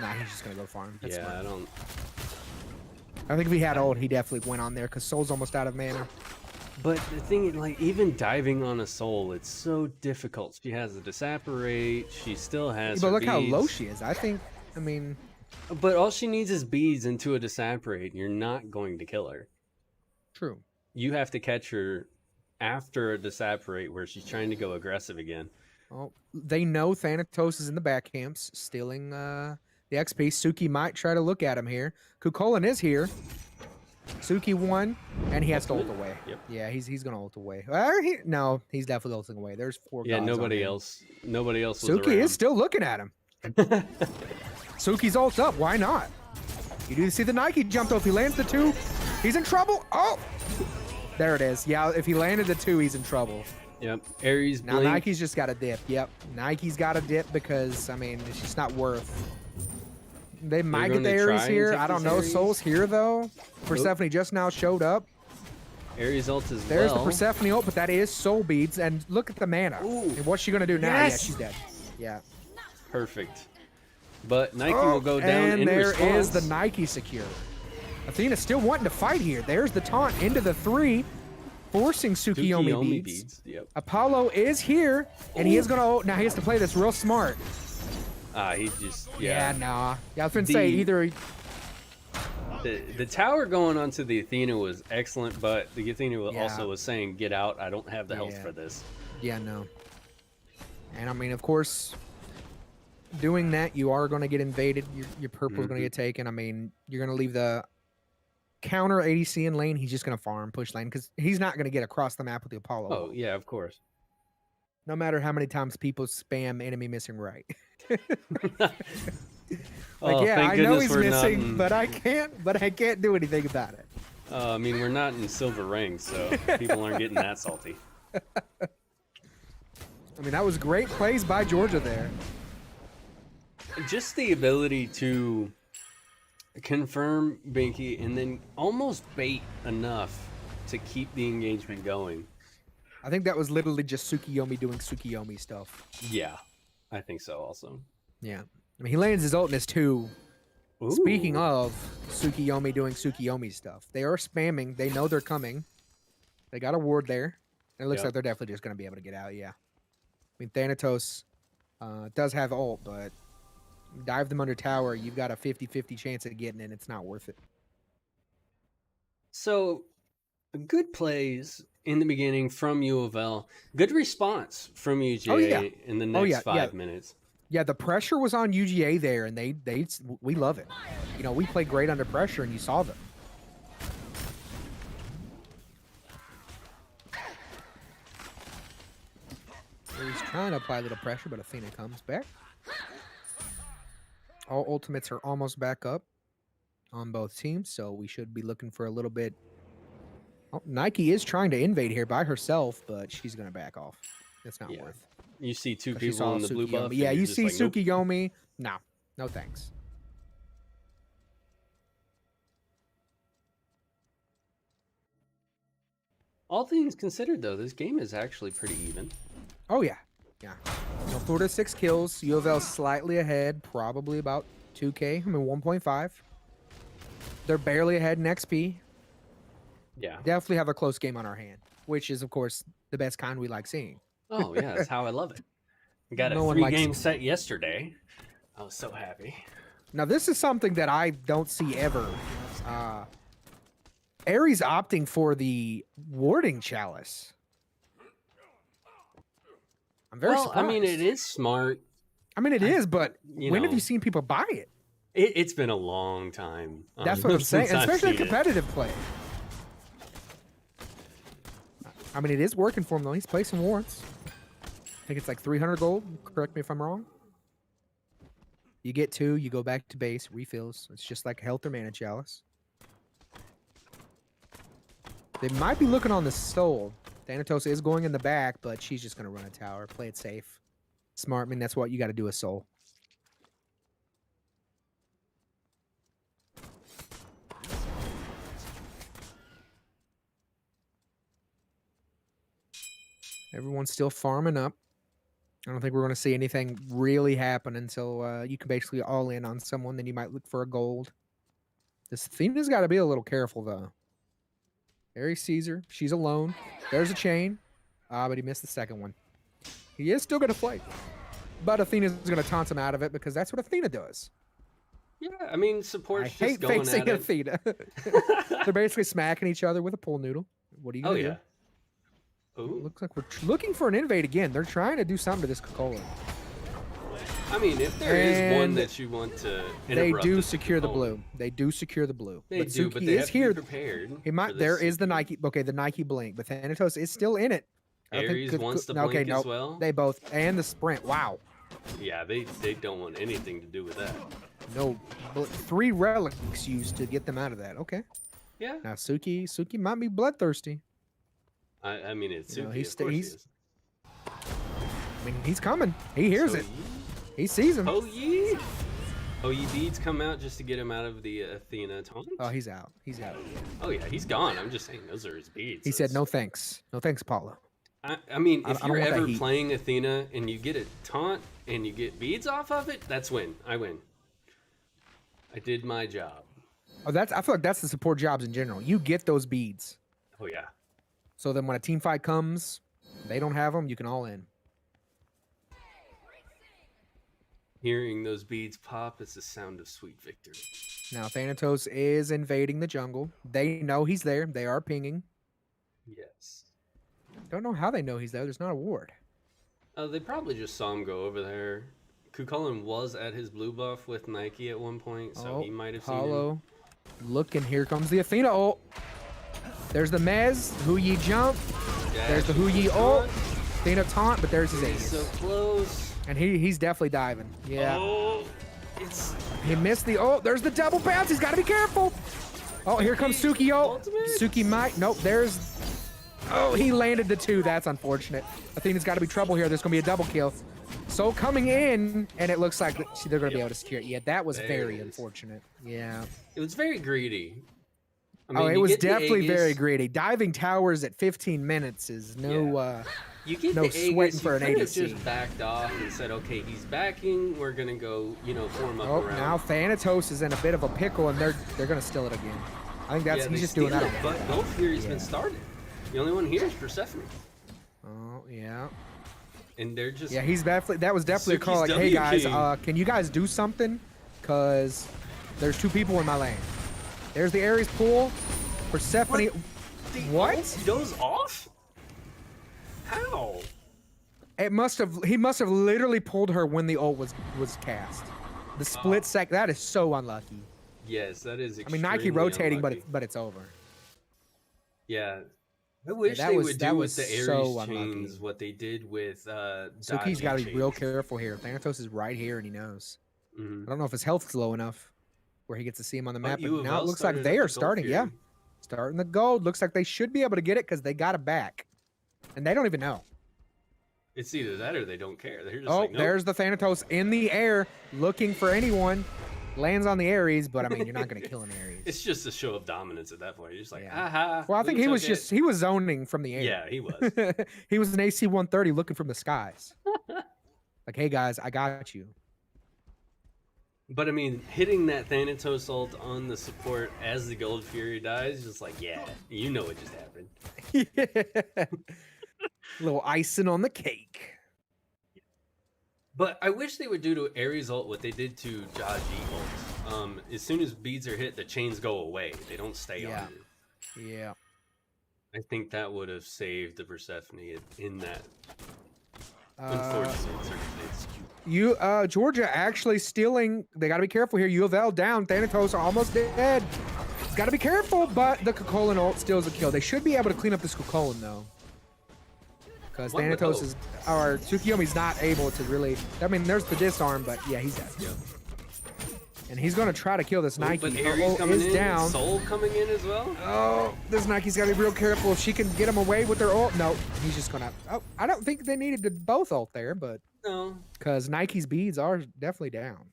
Nah, he's just gonna go farm. That's yeah, smart. I I think if he had ult, he definitely went on there because Soul's almost out of mana. But the thing, like, even diving on a soul, it's so difficult. She has a disapparate. She still has. But her look how low beads. she is. I mean, But all she needs is beads into a disapparate. And you're not going to kill her. true. You have to catch her after a disapparate where she's trying to go aggressive again. Oh, they know Thanatos is in the back camps, stealing the XP. Suki might try to look at him here. Kukulin is here. Suki won, and he has to ult away. Yep. Yeah, he's gonna ult away. No, he's definitely ulting away. There's 4 Yeah, gods on nobody him. else. Nobody else was Suki around. is still looking at him. Suki's ult up. Why not? You do see the Nike jump though. If he lands the 2, he's in trouble. Oh, there it is. Yeah, if he landed the 2, he's in trouble. Yep. Ares Now blink. Nike's just got to dip. Yep, Nike's got to dip because I mean it's just not worth. They might get the gonna try Ares and here. take I don't this know. Ares? Soul's here though. Persephone just now showed up. Ares ult as There's well. the Persephone ult, but that is soul beads. And look at the mana. Ooh. And what's she gonna do now? Yes! Yeah, she's dead. Yeah. Perfect. But Nike will go down and in there response. is the Nike secure. Athena still wanting to fight here. There's the taunt into the 3, forcing Tsukiyomi beads. Yep. Apollo is here, and he is gonna ult. Now he has to play this real smart. He just Yeah, nah. Yeah, I was gonna say either. The tower going onto the Athena was excellent, but the Athena Yeah. also was saying, "Get out! I don't have the health Yeah. for this." Yeah, no. And I mean, of course, doing that, you are going to get invaded. Your purple's going to get taken. I mean, you're going to leave the counter ADC in lane. He's just going to farm, push lane, because he's not going to get across the map with the Apollo. Oh yeah, of course. No matter how many times people spam enemy missing right. Like, yeah, thank I know goodness he's we're not missing, in- but I can't do anything about it. I mean, we're not in silver rings, so people aren't getting that salty. I mean, that was great plays by Georgia there. Just the ability to confirm Binky and then almost bait enough to keep the engagement going. I think that was literally just Tsukiyomi doing Tsukiyomi stuff. Yeah, I think so also. Yeah. I mean, he lands his ult in his 2. Speaking Ooh. of Tsukiyomi doing Tsukiyomi stuff, they are spamming. They know they're coming. They got a ward there. And it looks Yep. like they're definitely just going to be able to get out, yeah. I mean, Thanatos does have ult, but dive them under tower, you've got a 50-50 chance of getting in. It's not worth it. So, good plays in the beginning from UofL. Good response from UGA in the next 5 minutes. Yeah, the pressure was on UGA there, and we love it. You know, we play great under pressure, and you saw them. He's trying to apply a little pressure, but Athena comes back. All ultimates are almost back up on both teams, so we should be looking for a little bit. Oh, Nike is trying to invade here by herself, but she's going to back off. It's not worth. You see two 'Cause she people saw in the blue buff. Tsukiyomi. Yeah, and you you're just see like, nope. Tsukiyomi. No thanks. All things considered, though, this game is actually pretty even. Oh, yeah. So 4 to 6 kills. UofL slightly ahead, probably about 2K. I mean, 1.5. They're barely ahead in XP. Yeah. Definitely have a close game on our hand, which is, of course, the best kind we like seeing. Oh, yeah, that's how I love it. I got No a one likes 3-game set yesterday. I was so happy. Now, this is something that I don't see ever. Ares opting for the warding chalice. I'm very surprised. I mean, it is smart. I mean, it is, but you when have know. you seen people buy it? It's been a long time. That's what I'm saying, since I've especially in seen it. competitive play. I mean, it is working for him, though. He's placing wards. I think it's like 300 gold. Correct me if I'm wrong. You get 2, you go back to base, refills. It's just like health or mana chalice. They might be looking on the soul. Thanatos is going in the back, but she's just going to run a tower. Play it safe. Smart. I mean, that's what you got to do with soul. Everyone's still farming up. I don't think we're going to see anything really happen until you can basically all in on someone. Then you might look for a gold. This Athena's got to be a little careful, though. Ares sees her. She's alone. There's a chain. But he missed the second one. He is still going to fight. But Athena's going to taunt him out of it because that's what Athena does. Yeah, I mean, support's I just hate going facing at it. Athena. They're basically smacking each other with a pool noodle. What are you Oh, going to do? yeah. Ooh. Looks like we're looking for an invade again. They're trying to do something to this Coca-Cola. I mean, if there is one And that you want to They interrupt, do it's secure the Coca-Cola. blue. They do secure the blue. They but do, Suki but they is have to be here. prepared. He might. for There this is the Suki. Nike. Okay, the Nike blink, but Thanatos is still in it. I don't Ares think wants to no, blink okay, as nope. well. They both and the sprint. Wow. Yeah, they don't want anything to do with that. No, 3 relics used to get them out of that. Okay. Yeah. Now Suki might be bloodthirsty. I mean, it's You know, Suki. he's- Of course he he's- is. I mean, he's coming. He hears So it. He sees him. Oh, yeah. Oh, ye beads come out just to get him out of the Athena taunt? Oh, he's out. He's out. Oh, yeah, he's gone. I'm just saying, those are his beads. He said, That's- "No thanks. No thanks, Paulo." I mean, I if don't you're want that ever heat. playing Athena and you get a taunt and you get beads off of it, that's win. I win. I did my job. Oh, I feel like that's the support jobs in general. You get those beads. Oh, yeah. So then when a team fight comes, they don't have them, you can all in. Hearing those beads pop is the sound of sweet victory. Now Thanatos is invading the jungle. They know he's there. They are pinging. Yes. Don't know how they know he's there. There's not a ward. They probably just saw him go over there. Kukulin was at his blue buff with Nike at one point, so he might have seen him. Paulo. Look, and here comes the Athena ult. There's the Mez, Hu Yi jump. There's the Hu Yi ult. Athena taunt, but there's his He's ace. so close. And he's definitely diving. Yeah. Oh, it's He missed the ult. There's the double bounce. He's got to be careful. Oh, here comes Suki ult. Ultimate. Suki might. Nope, there's... Oh, he landed the 2. That's unfortunate. Athena's got to be trouble here. There's going to be a double kill. So coming in, and it looks like they're going to be able to secure it. Yeah, that was There very it is. unfortunate. Yeah. It was very greedy. I mean, Oh, it you was get the definitely very Aegis, greedy. Diving towers at 15 minutes is no. You get no the sweating Aegis, for you an could have ADC. just backed off and said, okay, he's backing. We're gonna go, form up Oh, around. now Thanatos is in a bit of a pickle, and they're gonna steal it again. I think Yeah, he's they just doing steal that. it, but Gold Fury's Yeah. been started. The only one here is Persephone, Oh yeah. and they're just Yeah, that was definitely a call. Like, Suki's hey W guys, King. can you guys do something? Cause there's 2 people in my lane. There's the Ares pool. Persephone. What? He goes off. How? He must have literally pulled her when the ult was cast. The split sec. That is so unlucky. Yes, that is. I mean, Nike extremely rotating, unlucky. but it's over. Yeah. I wish that they was- would that do was with the Ares so unlucky. chains what they did with Suki's got to dodging be real chains. careful here. Thanatos is right here, and he knows. Mhm. I don't know if his health's low enough where he gets to see him on the map. But now UofL it looks like started they up are the Gold starting. Yeah, Fury. starting the gold. Looks like they should be able to get it because they got it back, and they don't even know. It's either that or they don't care. They're just Oh, like, nope. there's the Thanatos in the air, looking for anyone. Lands on the Ares, but I mean, you're not going to kill an Ares. It's just a show of dominance at that point. You're just like, Yeah. aha. Well, I think we he was took just it. he was zoning from the air. Yeah, he was. He was an AC 130 looking from the skies. Like, hey guys, I got you. But I mean, hitting that Thanatos ult on the support as the Gold Fury dies, just like, yeah, you know what just happened. Little icing on the cake. But I wish they would do to Ares ult what they did to Jaji ult. As soon as beads are hit, the chains go away. They don't stay Yeah. on you. Yeah. I think that would have saved the Persephone in that Uh, unfortunate circumstance. Georgia actually stealing. They got to be careful here. UofL down. Thanatos almost dead. Got to be careful, but the Kukulkan ult steals a kill. They should be able to clean up this Kukulkan though. Because One would Thanatos hope. is, or Tsukiyomi's not able to really. I mean, there's the disarm, but yeah, he's dead. And he's going to try to kill this Nike. But Her Ares ult coming is in, down. Soul coming in as well. Oh, this Nike's got to be real careful. If she can get him away with her ult, no, he's just going to. Oh, I don't think they needed to both ult there, but No. because Nike's beads are definitely down.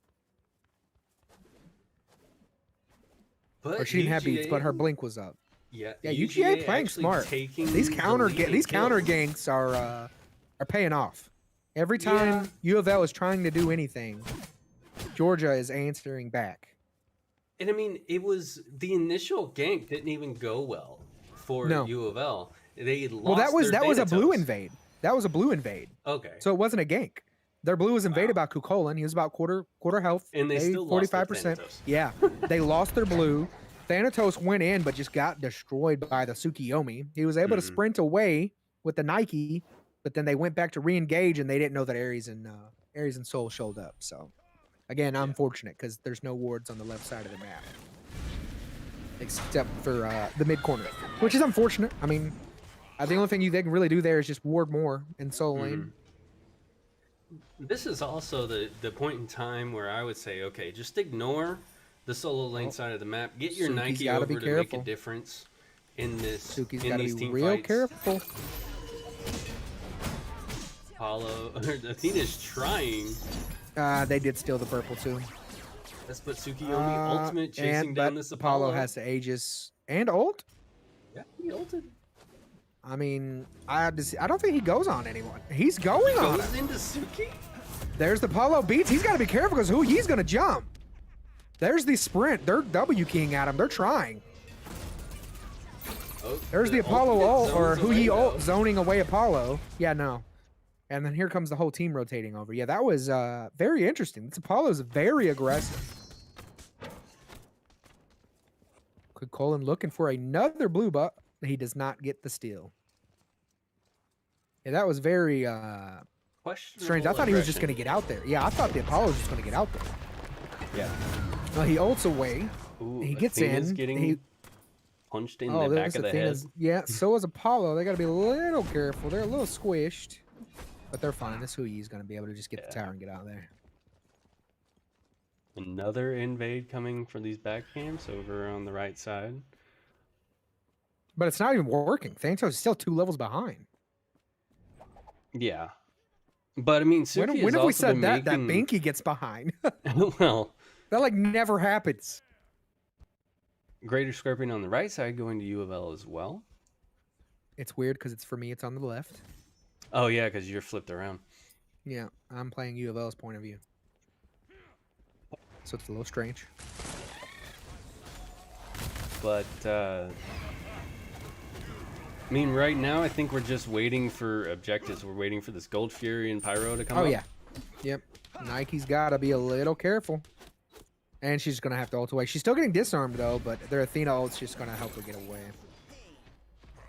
But Or she didn't have beats, but her UGA blink was up. Yeah, Yeah, UGA playing actually smart. taking These the counter leading these counter kills. ganks are paying off. Every time U of L is trying to do anything, Georgia is answering back. And I mean, it was the initial gank didn't even go well for No. U of L. They lost Well, that was their a blue Thanatos. invade. That was a blue invade. Okay. So it wasn't a gank. Their blue was invaded Wow. by Kukulkan. He was about quarter health. And they still lost their Thanatos. Yeah, they lost their blue. Thanatos went in, but just got destroyed by the Tsukiyomi. He was able to Mhm. sprint away with the Nike, but then they went back to re-engage, and they didn't know that Ares and Soul showed up. So, again, unfortunate because there's no wards on the left side of the map, except for the mid corner, which is unfortunate. I mean, the only thing they can really do there is just ward more in Soul Lane. This is also the point in time where I would say, okay, just ignore the solo lane side of the map. Get your Suki's Nike gotta over be to careful. make a difference in this. Suki's in got to these be team real fights. careful. Apollo, Athena's trying. They did steal the purple too. Let's put Tsukiyomi ultimate chasing but down this Apollo has the Aegis and ult. Yeah, he ulted. I mean, I don't think he goes on anyone. He's going on Goes it. into Suki. There's the Apollo beats. He's got to be careful because he's going to jump. There's the sprint. They're W keying at him. They're trying. Oh, There's the Apollo ult, or zones who he away, ult though. zoning away Apollo. Yeah, no. And then here comes the whole team rotating over. Yeah, that was very interesting. This Apollo's very aggressive. Kukulkan looking for another blue, but he does not get the steal. Yeah, that was very strange. I thought he was just going to get out there. Yeah, I thought the Apollo was just going to get out there. Yeah. Well, he ults away. Ooh, He gets Athena's in. Getting punched in Oh, the back there's of the head. Athena's. Yeah, so is Apollo. They got to be a little careful. They're a little squished, but they're fine. This Hui's going to be able to just get the Yeah. tower and get out of there. Another invade coming for these back camps over on the right side. But it's not even working. Thanatos is still 2 levels behind. Yeah. But I mean, Suki When has have we also said been that making... Binky gets behind? well, That like never happens. Greater Scorpion on the right side going to UofL as well. It's weird because it's for me. It's on the left. Oh yeah, because you're flipped around. Yeah, I'm playing U of L's point of view, so it's a little strange. But I mean, right now I think we're just waiting for objectives. We're waiting for this Gold Fury and Pyro to come up. Oh yeah, yep. Nike's got to be a little careful, and she's gonna have to ult away. She's still getting disarmed though, but their Athena ult's just gonna help her get away.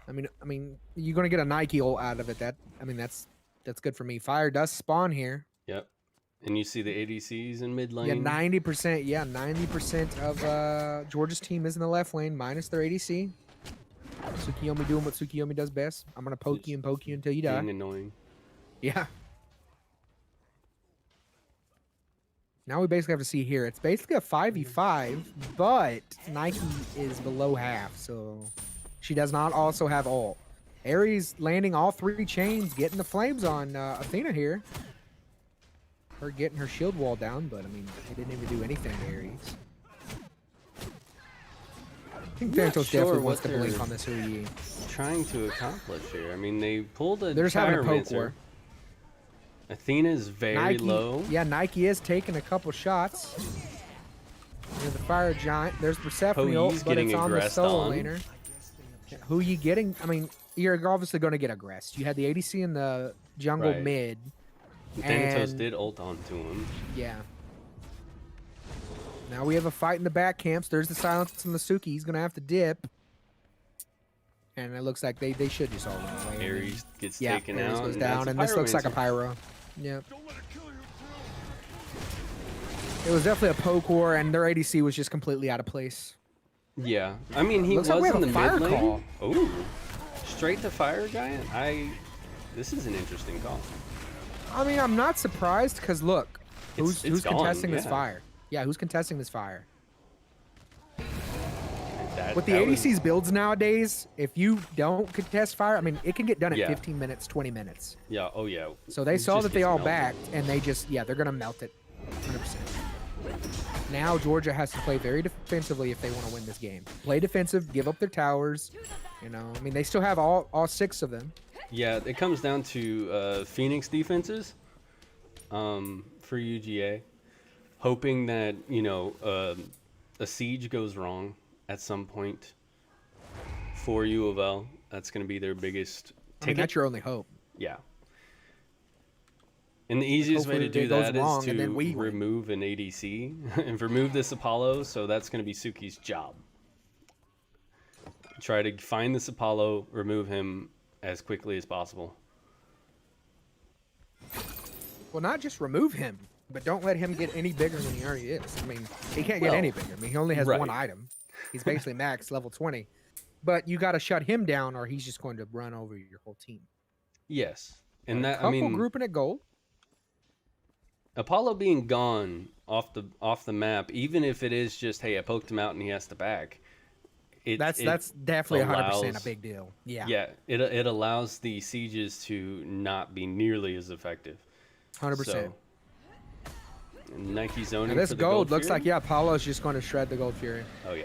I mean, you're gonna get a Nike ult out of it. That's good for me. Fire does spawn here. Yep. And you see the ADCs in mid lane. Yeah, 90%. Yeah, 90% of Georgia's team is in the left lane, minus their ADC. Tsukiyomi doing what Tsukiyomi does best. I'm gonna poke you and poke you until you die. Being annoying. Yeah. Now we basically have to see here. It's basically a 5v5, but Nike is below half, so she does not also have ult. Ares landing all 3 chains, getting the flames on Athena here. Her getting her shield wall down, but I mean, they didn't even do anything to Ares. I think Thanatos definitely wants to blink on this UGA. Trying to accomplish here. I mean, they pulled a They're just having a poke Pyromancer. war. Athena's very Nike, low. yeah, Nike is taking a couple shots. There's the fire giant. There's Persephone ult, Poe's but getting it's on the aggressed solo on. laner. Who you getting? I mean, you're obviously going to get aggressed. You had the ADC in the jungle Right. mid. Thanatos and- did ult onto him. Yeah. Now we have a fight in the back camps. There's the silence on the Suki. He's going to have to dip. And it looks like they should just all run away. Ares gets Yeah, taken Ares out. goes and down, that's and this looks like a Pyromancer. pyro. Yep. It was definitely a poke war, and their ADC was just completely out of place. Yeah, I mean he Looks was like we in the have a fire mid lane. call. Oh, straight to fire giant. This is an interesting call. I mean, I'm not surprised because look, It's who's gone, contesting this yeah. fire? Yeah, who's contesting this fire? That, With the that was- ADC's builds nowadays, if you don't contest fire, I mean, it can get done in Yeah. 15 minutes, 20 minutes. Yeah. Oh yeah. So they It saw just that they gets all melted. backed, and they just, yeah, they're gonna melt it, 100%. Now Georgia has to play very defensively if they want to win this game. Play defensive, give up their towers. You know, I mean, they still have all 6 of them. Yeah, it comes down to Phoenix defenses for UGA, hoping that a siege goes wrong at some point for UofL. That's going to be their biggest I mean, ticket. that's your only hope. Yeah. And the easiest way to hopefully do it goes that is wrong, to and then we win. remove an ADC and remove this Apollo, so that's going to be Suki's job. Try to find this Apollo, remove him as quickly as possible. Well, not just remove him, but don't let him get any bigger than he already is. I mean, he can't get Well, any bigger. I mean, he only has right. one item. He's basically max level 20. But you got to shut him down, or he's just going to run over your whole team. Yes. And that, Couple I mean, grouping at gold. Apollo being gone off the map, even if it is just, hey, I poked him out and he has to back. That's definitely 100% a allows- big deal. Yeah, Yeah, it allows the sieges to not be nearly as effective. 100%. So, Nike zoning And this for the gold looks Fury? like, yeah, Paulo's just going to shred the Gold Fury. Oh yeah,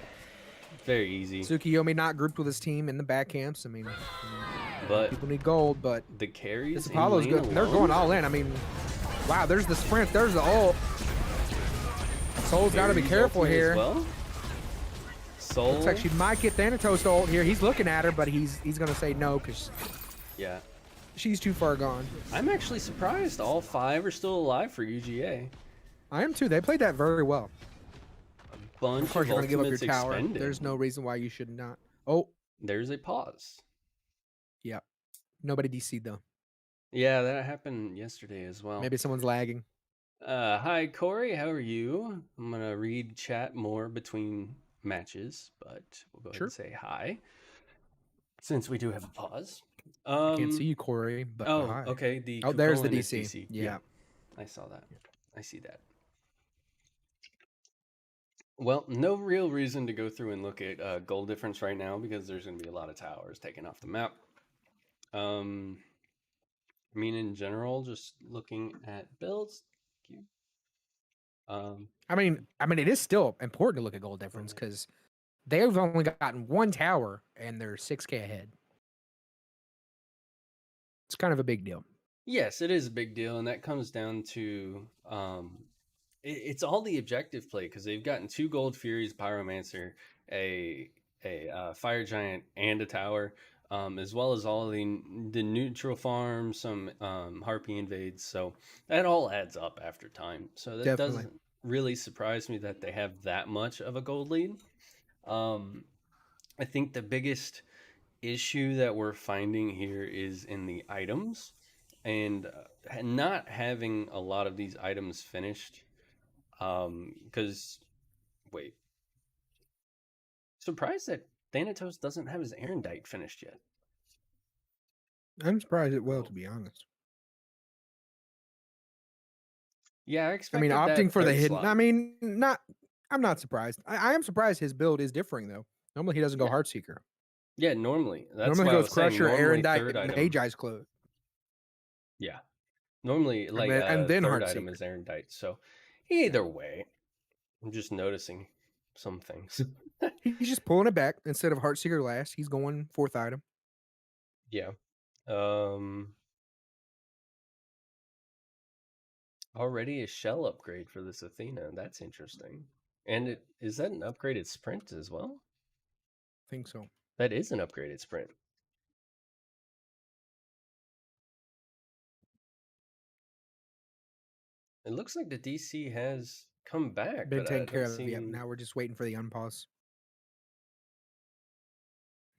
very easy. Tsukiyomi not grouped with his team in the back camps. I mean, But people need gold, but the carries, this in Apollo's lane good. They're alone? going all in. I mean, wow, there's the sprint, there's the ult. Soul's got to be Fairy's careful ultimate as here. Well. Soul. Looks like she might get Thanatos to ult here. He's looking at her, but he's going to say no because Yeah, she's too far gone. I'm actually surprised all 5 are still alive for UGA. I am too. They played that very well. Bunch Of course, you're going to give up your ultimates tower. expended. There's no reason why you should not. Oh, There's a pause. yeah. Nobody DC'd though. Yeah, that happened yesterday as well. Maybe someone's lagging. Hi Corey, how are you? I'm gonna read chat more between matches, but we'll go ahead Sure. and say hi since we do have a pause. I can't see you, Corey. But Oh, hi. okay. The Oh, there's the Kukulin is DC. Yeah. I saw that. I see that. Well, no real reason to go through and look at goal difference right now because there's going to be a lot of towers taken off the map. I mean, in general, just looking at builds. Thank you. I mean, it is still important to look at goal difference because They've only gotten 1 tower, and they're 6K ahead. It's kind of a big deal. Yes, it is a big deal, and that comes down to it's all the objective play because they've gotten 2 Gold Furies, Pyromancer, a Fire Giant, and a tower, as well as all the neutral farms, some Harpy invades. So that all adds up after time. So that Definitely. doesn't really surprise me that they have that much of a gold lead. I think the biggest issue that we're finding here is in the items, and not having a lot of these items finished. Because wait, surprised that Thanatos doesn't have his Erendite finished yet. I'm surprised it will, to be honest. Yeah, I I expected mean, that opting for the third hidden. slot. I mean, I'm not surprised. I am surprised his build is differing though. Normally he doesn't go Yeah. Heartseeker. Yeah, normally that's Normally why he I goes was saying Crusher, normally Erendite, third and item. Agi's Clothes. Yeah, normally like and then third item Heartseeker. is Erendite. So either way, I'm just noticing some things. He's just pulling it back instead of Heartseeker last. He's going 4th item. Yeah. Already a shell upgrade for this Athena. That's interesting. And is that an upgraded sprint as well? I think so. That is an upgraded sprint. It looks like the DC has come back, Been but I taken care haven't of. Yeah. seen. Now we're just waiting for the unpause.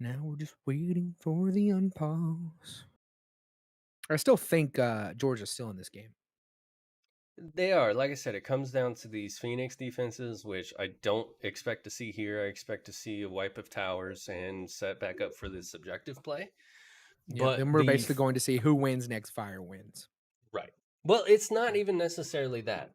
Now we're just waiting for the unpause. I still think Georgia's still in this game. They are. Like I said, it comes down to these Phoenix defenses, which I don't expect to see here. I expect to see a wipe of towers and set back up for this objective play. Yeah, But then we're basically going to see who wins next fire wins. Right. Well, it's not even necessarily that.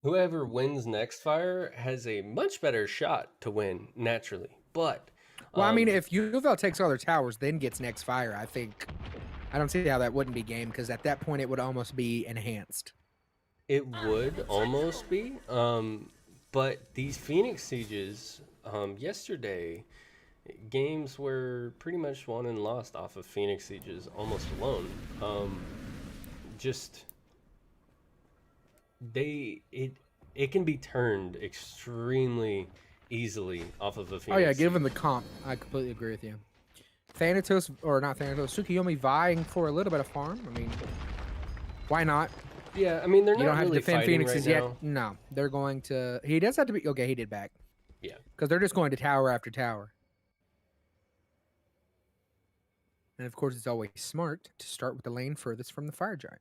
Whoever wins next fire has a much better shot to win naturally. But Well, I mean, if UofL takes all their towers, then gets next fire, I don't see how that wouldn't be game, because at that point it would almost be enhanced. it would almost be. But these Phoenix sieges, yesterday, games were pretty much won and lost off of Phoenix sieges almost alone. It can be turned extremely easily off of a Phoenix. Oh yeah, given siege. the comp, I completely agree with you. Thanatos, or not Thanatos, Tsukiyomi vying for a little bit of farm. I mean, why not? Yeah, I mean they're You not don't have really to defend fighting Phoenixes right yet. now. No, they're going to. He does have to be. Okay, he did back. Yeah. Because they're just going to tower after tower. And of course, it's always smart to start with the lane furthest from the fire giant.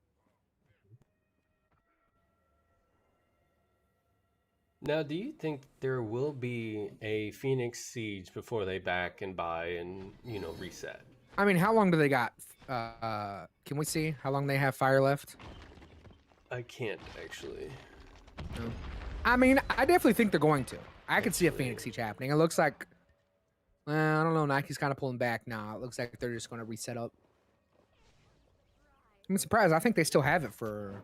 Now, do you think there will be a Phoenix siege before they back and buy and reset? I mean, how long do they got? Can we see how long they have fire left? I can't actually. No. I mean, I definitely think they're going to. I could see a Actually- Phoenix siege happening. It looks like, I don't know. Nike's kind of pulling back now. It looks like they're just going to reset up. I'm surprised. I think they still have it for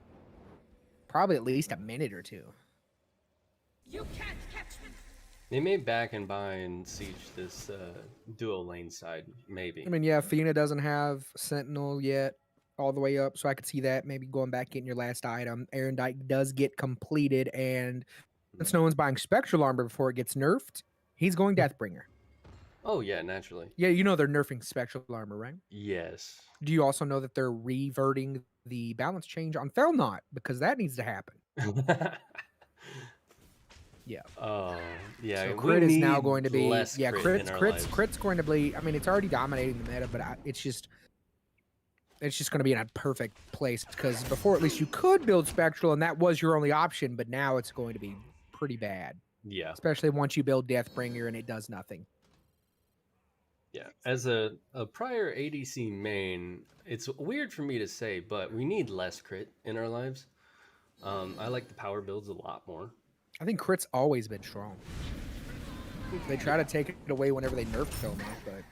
probably at least a minute or two. You can't catch me. They may back and buy and siege this dual lane side, maybe. I mean, yeah, Fina doesn't have Sentinel yet all the way up, so I could see that maybe going back getting your last item. Erendite does get completed, and since no one's buying Spectral Armor before it gets nerfed, he's going Deathbringer. Oh yeah, naturally. Yeah, you know they're nerfing Spectral Armor, right? Yes. Do you also know that they're reverting the balance change on Felnot? Because that needs to happen. Yeah. Oh yeah. So we crit is now need going to be less yeah, crit in crit's our crit's lives. crit's going to be. I mean, it's already dominating the meta, but it's just going to be in a perfect place because before at least you could build Spectral and that was your only option, but now it's going to be pretty bad, Yeah. especially once you build Deathbringer and it does nothing. Yeah. As a prior ADC main, it's weird for me to say, but we need less crit in our lives. I like the power builds a lot more. I think crit's always been strong. They try to take it away whenever they nerf Felnot, but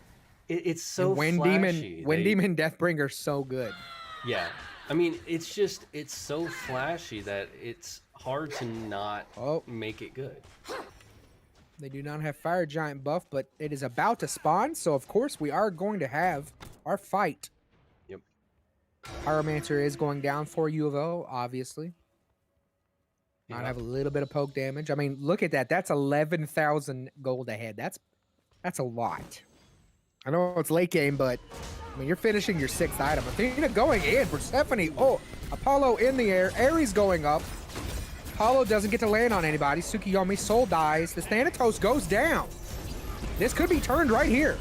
It's so Wind flashy. Demon, Wind Demon Deathbringer's so good. Yeah. I mean, it's so flashy that it's hard to not Oh. make it good. They do not have Fire Giant buff, but it is about to spawn, so of course we are going to have our fight. Yep. Pyromancer is going down for UofL, obviously. Might Yep. have a little bit of poke damage. I mean, look at that. That's 11,000 gold ahead. That's a lot. I know it's late game, but I mean, you're finishing your 6th item. Athena going in. Persephone. Oh, Apollo in the air. Ares going up. Apollo doesn't get to land on anybody. Tsukiyomi soul dies. The Thanatos goes down. This could be turned right here.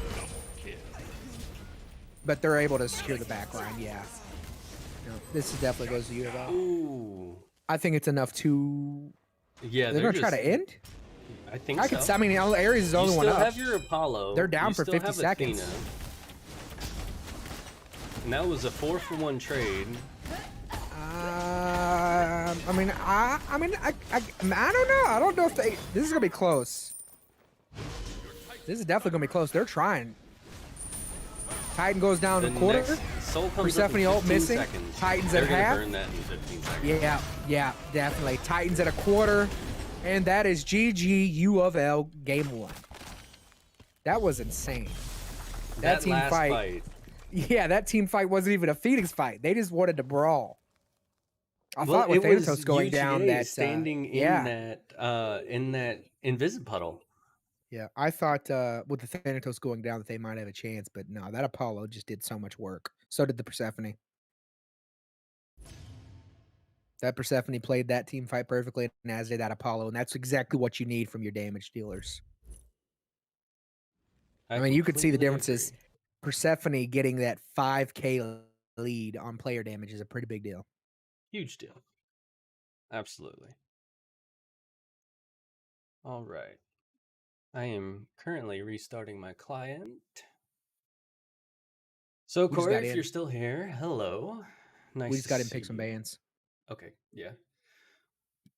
But they're able to secure the back line, yeah. No, this definitely goes to UofL. Ooh. I think it's enough to... Yeah, They're going to try to end? I think I so. could. I mean, Ares is the only one You still up. have your Apollo. They're down you for still 50 have seconds. Athena. And that was a 4-for-1 trade. I mean, I don't know. I don't know if they... This is going to be close. This is definitely going to be close. They're trying. Titan goes down The a quarter. next Soul comes Persephone up in ult 15 missing. seconds. Titans They're at gonna half. burn that in 15 seconds. Yeah, definitely. Titans at a quarter. And that is GG UofL game 1. That was insane. That team last fight. Yeah, that team fight wasn't even a Phoenix fight. They just wanted to brawl. I thought with it was Thanatos going UGA down that standing yeah. in that invisible puddle. Yeah, I thought with the Thanatos going down that they might have a chance, but no, that Apollo just did so much work. So did the Persephone. That Persephone played that team fight perfectly, and as did that Apollo, and that's exactly what you need from your damage dealers. I mean, you could see the completely differences. agree. Persephone getting that 5k lead on player damage is a pretty big deal. Huge deal. Absolutely. All right. I am currently restarting my client. So, We just Corey, got if in. you're still here, hello. Nice We just to got to see pick some you. bans. Okay, yeah.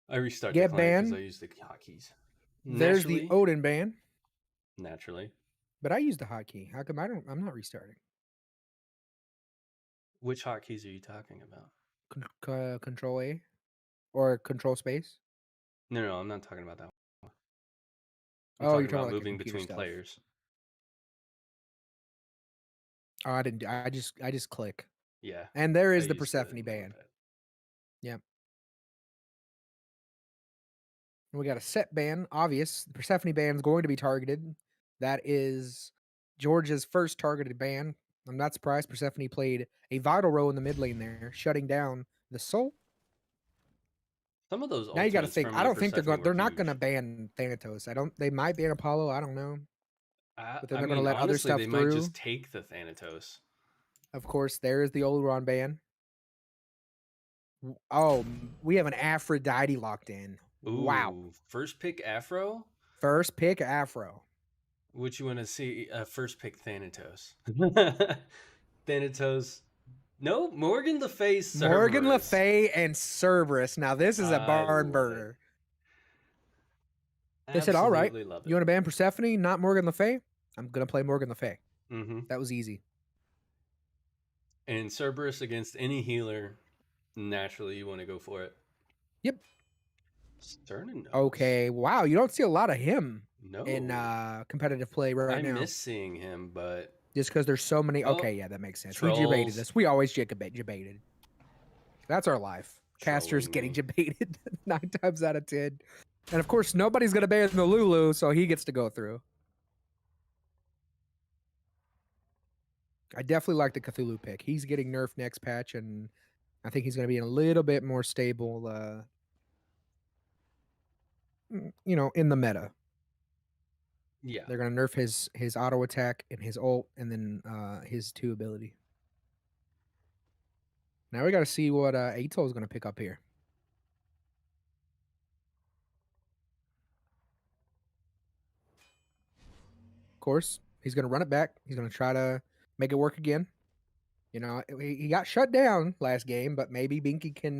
I restarted Get the client because ban. I used the hotkeys. There's the Naturally, Odin ban, naturally. but I used the hotkey. How come I'm not restarting? Which hotkeys are you talking about? Control A or control space? No, I'm not talking about that one. I'm Oh, you're talking talking about about like the moving computer between stuff. players. Oh, I didn't. I just click. Yeah. And there I is the used Persephone the ban. notepad. Yep. And we got a set ban. Obvious. The Persephone ban is going to be targeted. That is Georgia's first targeted ban. I'm not surprised. Persephone played a vital role in the mid lane there, shutting down the Soul. Some of those Now you got to ultimates think. from I the don't think they're Persephone going. They're were not going to huge. ban Thanatos. They might ban Apollo. I don't know. But then I they're going to mean, let other honestly, stuff they through. might just take the Thanatos. Of course, there is the Oleron ban. Oh, we have an Aphrodite locked in. Wow. Ooh, first pick Afro? First pick Afro. Would you want to see first pick Thanatos? Thanatos. No, Morgan Le Fay Cerberus. Morgan Le Fay and Cerberus. Now this is a I barn love burner. it. They said, "All right, Absolutely love it. you want to ban Persephone, not Morgan Le Fay? I'm gonna play Morgan Le Fay." Mm-hmm. That was easy. And Cerberus against any healer, naturally you want to go for it. Yep. Sternin. Okay. Wow, you don't see a lot of him No. in competitive play right I now. miss seeing him, but Just because there's so many. Oh, Okay, yeah, that makes sense. trolls. We debated this. We always debated. That's our life. Casters Trolling getting me. debated 9 times out of 10. And of course, nobody's going to ban the Lulu, so he gets to go through. I definitely like the Cthulhu pick. He's getting nerfed next patch, and I think he's going to be in a little bit more stable, in the meta. Yeah. They're going to nerf his auto attack and his ult, and then his 2 ability. Now we got to see what Ato is going to pick up here. Of course, he's going to run it back. He's going to try to make it work again. You know, he got shut down last game, but maybe Binky can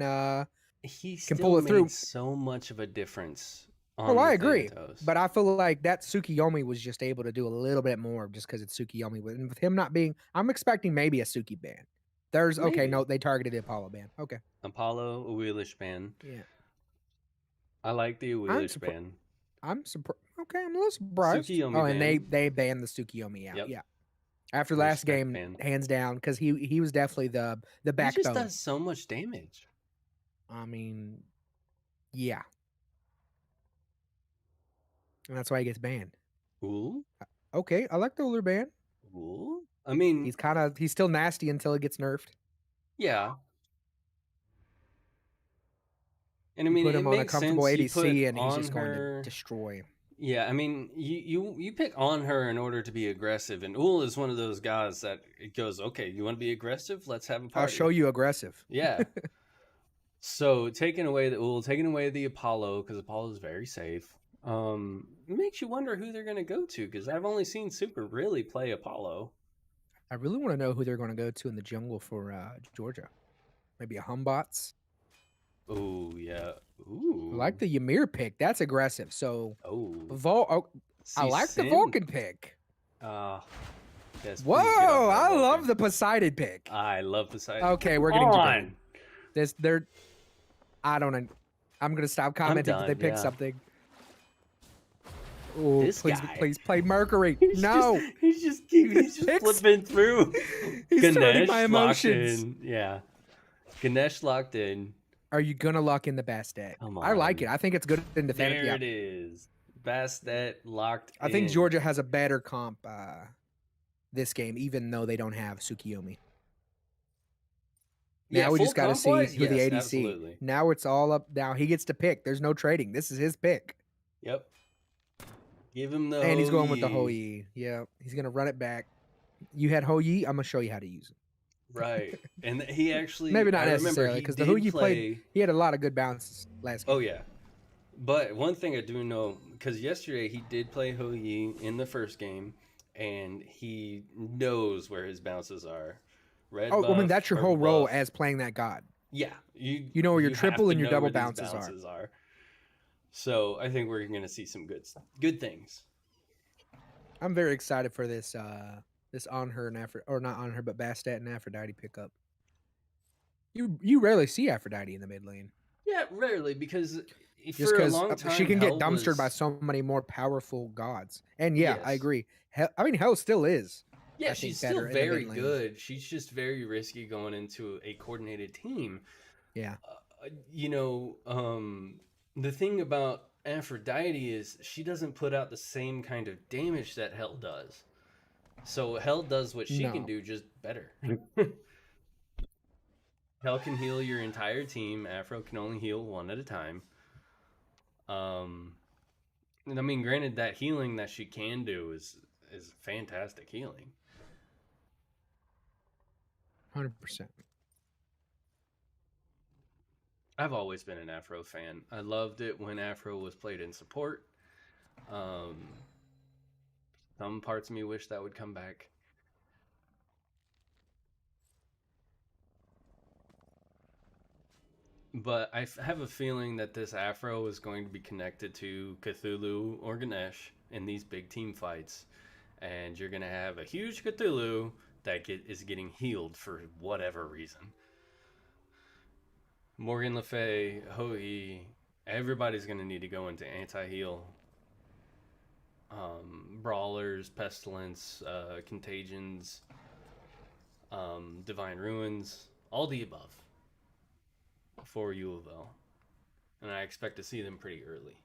He can still pull it made through. so much of a difference on Oh, the I agree. Thanatos. But I feel like that Tsukiyomi was just able to do a little bit more just because it's Tsukiyomi. And with him not being, I'm expecting maybe a Suki ban. There's, okay, Maybe. no, they targeted the Apollo ban. Okay. Apollo, Uilish ban. Yeah. I like the Uilish ban. I'm surprised. Okay, I'm a little surprised. Tsukiyomi Oh, and ban. they banned the Tsukiyomi out. Yep. Yeah. After last Respect game, ban. hands down, because he was definitely the He backbone. just does so much damage. I mean, yeah. And that's why he gets banned. Ooh, Okay, I like the Uller ban. ooh. I mean, He's still nasty until it gets nerfed. yeah. And I You mean, put it him on a makes comfortable sense. You put ADC, and he's on just going to her. destroy him. Yeah, I mean, you pick on her in order to be aggressive, and Ul is one of those guys that it goes, okay, you want to be aggressive? Let's have a party. I'll show you aggressive. Yeah. So taking away the Ul, taking away the Apollo, because Apollo is very safe. It makes you wonder who they're going to go to, because I've only seen Super really play Apollo. I really want to know who they're going to go to in the jungle for Georgia. Maybe a Humbots. Ooh, yeah. Ooh. I like the Ymir pick. That's aggressive. So, Oh. I like the Sin. Vulcan pick. Yes, please get Whoa, off that I love Vulcan. the Poseidon pick. I love the side. Okay, we're getting debated. I don't know. I'm gonna stop commenting that they done, picked yeah. something. Oh, This please, guy. please play Mercury. He's No, just Picks. flipping through. he's turning Ganesh my locked emotions. in. Yeah. Ganesh locked in. Are you gonna lock in the Bastet? Come I like on. it. I think it's good in defense. There Yeah. it is. Bastet locked I think in. Georgia has a better comp this game, even though they don't have Tsukiyomi. Now we full just got to see comp-wise, who the yes, ADC. absolutely. Now it's all up. Now he gets to pick. There's no trading. This is his pick. Yep. Give him the And he's going with the Ho Ho Yi. Yeah, he's gonna run it back. You had Ho Yi. I'm gonna show you how to use it. Right. And he actually Maybe not I remember necessarily he because the did Ho Yi play... played. He had a lot of good bounces last game. Oh yeah. But one thing I do know, because yesterday he did play Ho Yi in the first game, and he knows where his bounces are. Red Oh, I mean buff, that's your purple whole role buff. as playing that god. Yeah, You know where your have triple to and your know double where these bounces are. are. So I think we're going to see some good things. I'm very excited for this. This on her and or not on her, but Bastet and Aphrodite pickup. You rarely see Aphrodite in the mid lane. Yeah, rarely, because Just for a because long time she can get Hell dumpstered by was- so many more powerful gods. And yeah, I Yes. agree. Hell still is. Yeah, I she's think, still better in the mid very lane. good. She's just very risky going into a coordinated team. Yeah. The thing about Aphrodite is she doesn't put out the same kind of damage that Hell does. So Hell does what she can No. do, just better. Hell can heal your entire team. Afro can only heal one at a time. And I mean, granted, that healing that she can do is fantastic healing. 100%. I've always been an Afro fan. I loved it when Afro was played in support. Some parts of me wish that would come back. But I have a feeling that this Afro is going to be connected to Cthulhu or Ganesh in these big team fights. And you're going to have a huge Cthulhu that is getting healed for whatever reason. Morgan Le Fay, Ho-E, everybody's going to need to go into anti-heal. Brawlers, Pestilence, Contagions, Divine Ruins, all the above for UofL. And I expect to see them pretty early.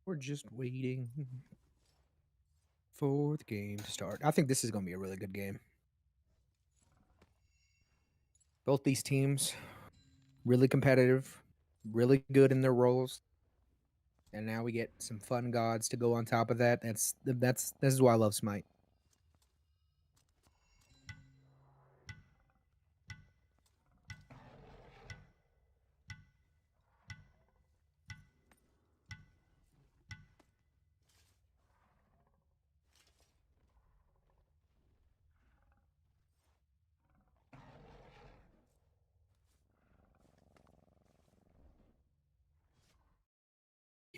We're just waiting for the game to start. I think this is going to be a really good game. Both these teams, really competitive, really good in their roles. And now we get some fun gods to go on top of that. This is why I love Smite.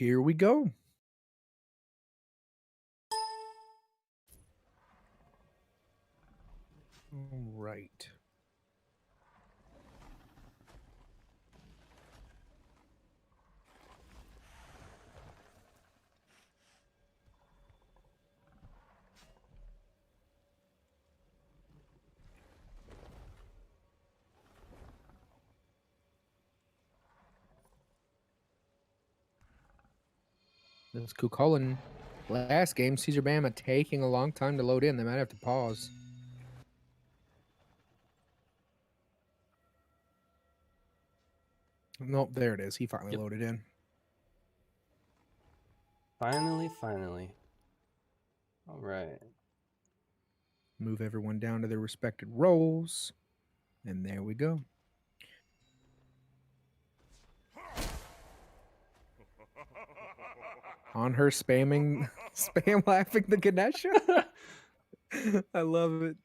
Here we go. All right. That's Kukulin. Last game, Caesar Bama taking a long time to load in. They might have to pause. Nope, there it is. He finally loaded in. Finally. All right. Move everyone down to their respected roles. And there we go. On her spam laughing the Ganesha. I love it.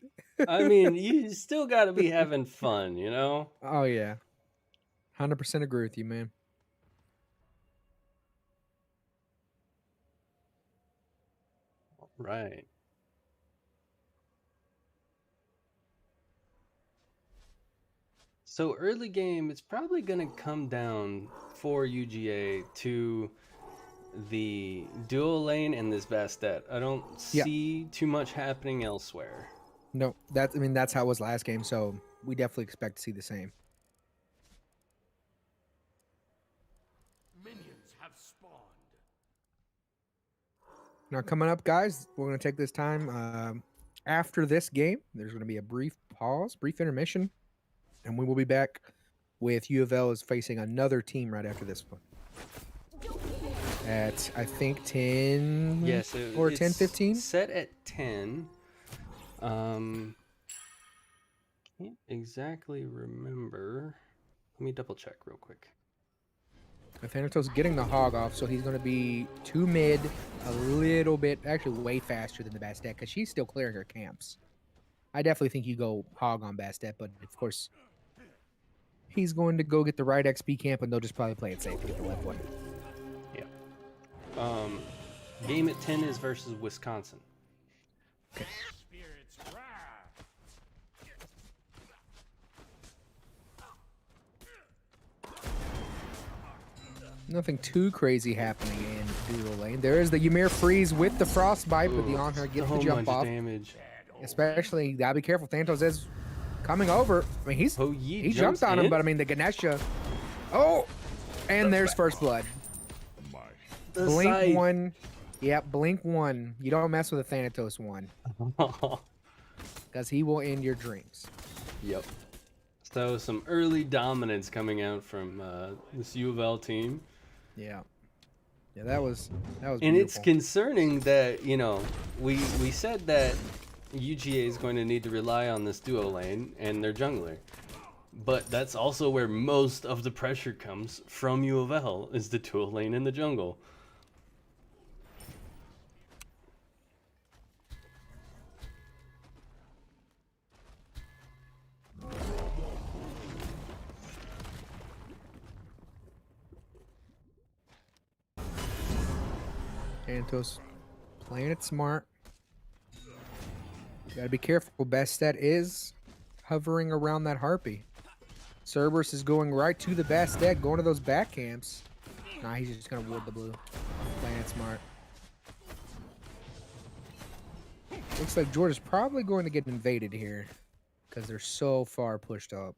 I mean, you still got to be having fun, you know? Oh, yeah. 100% agree with you, man. Right. So early game, it's probably going to come down for UGA to the dual lane and this Bastet. I don't see too much happening elsewhere. No, that's how it was last game, so we definitely expect to see the same. Minions have spawned. Now coming up, guys, we're going to take this time after this game. There's going to be a brief pause, brief intermission, and we will be back with UofL is facing another team right after this one. At, I think, 10 Yes, or it's 10, 15? Set at 10. Can't exactly remember. Let me double check real quick. Thanatos getting the hog off, so he's going to be 2 mid, a little bit, actually way faster than the Bastet, because she's still clearing her camps. I definitely think you go hog on Bastet, but of course, he's going to go get the right XP camp, and they'll just probably play it safe to get the left one. Yeah. Game at 10 is versus Wisconsin. Okay. Spirits rise. Nothing too crazy happening in dual lane. There is the Ymir freeze with the frostbite, but the on her gets the jump off. Damage. Especially, gotta be careful. Thanatos is coming over. I mean, he jumped on him, but I mean, the Ganesha. Oh, and there's first blood. Blink 1. Yep, blink 1. You don't mess with a Thanatos 1. Because he will end your dreams. Yep. So some early dominance coming out from this UofL team. Yeah. Yeah, that was And beautiful. it's concerning that, you know, we said that UGA is going to need to rely on this duo lane and their jungler. But that's also where most of the pressure comes from UofL, is the duo lane in the jungle. Thanatos playing it smart. Gotta be careful. Bastet is hovering around that Harpy. Cerberus is going right to the Bastet, going to those back camps. Nah, he's just gonna ward the blue. Playing it smart. Looks like George is probably going to get invaded here because they're so far pushed up.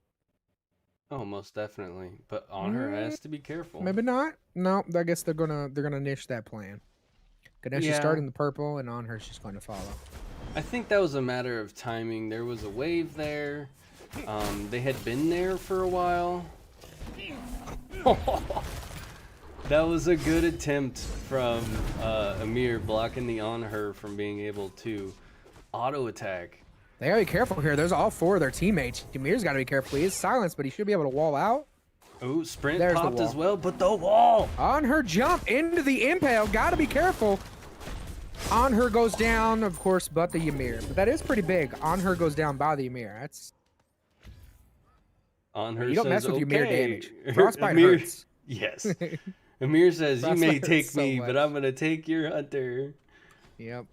Oh, most definitely. But Honor has to be careful. Maybe not. No, I guess they're gonna niche that plan. Ganesha's starting the purple, and Onher's just going to follow. I think that was a matter of timing. There was a wave there. They had been there for a while. That was a good attempt from Amir blocking the Onher from being able to auto attack. They gotta be careful here. There's all 4 of their teammates. Amir's gotta be careful. He is silenced, but he should be able to wall out. Oh, sprint There's the popped wall. as well, but the wall! On her jump into the impale. Gotta be careful. On her goes down, of course, but the Ymir. But that is pretty big. On her goes down by the Ymir. That's... On her You don't says, mess with Ymir okay. damage. Frostbite Amir- hurts. Yes. Amir says, "You may Crossfire take so me, but much. I'm gonna take your hunter." Yep.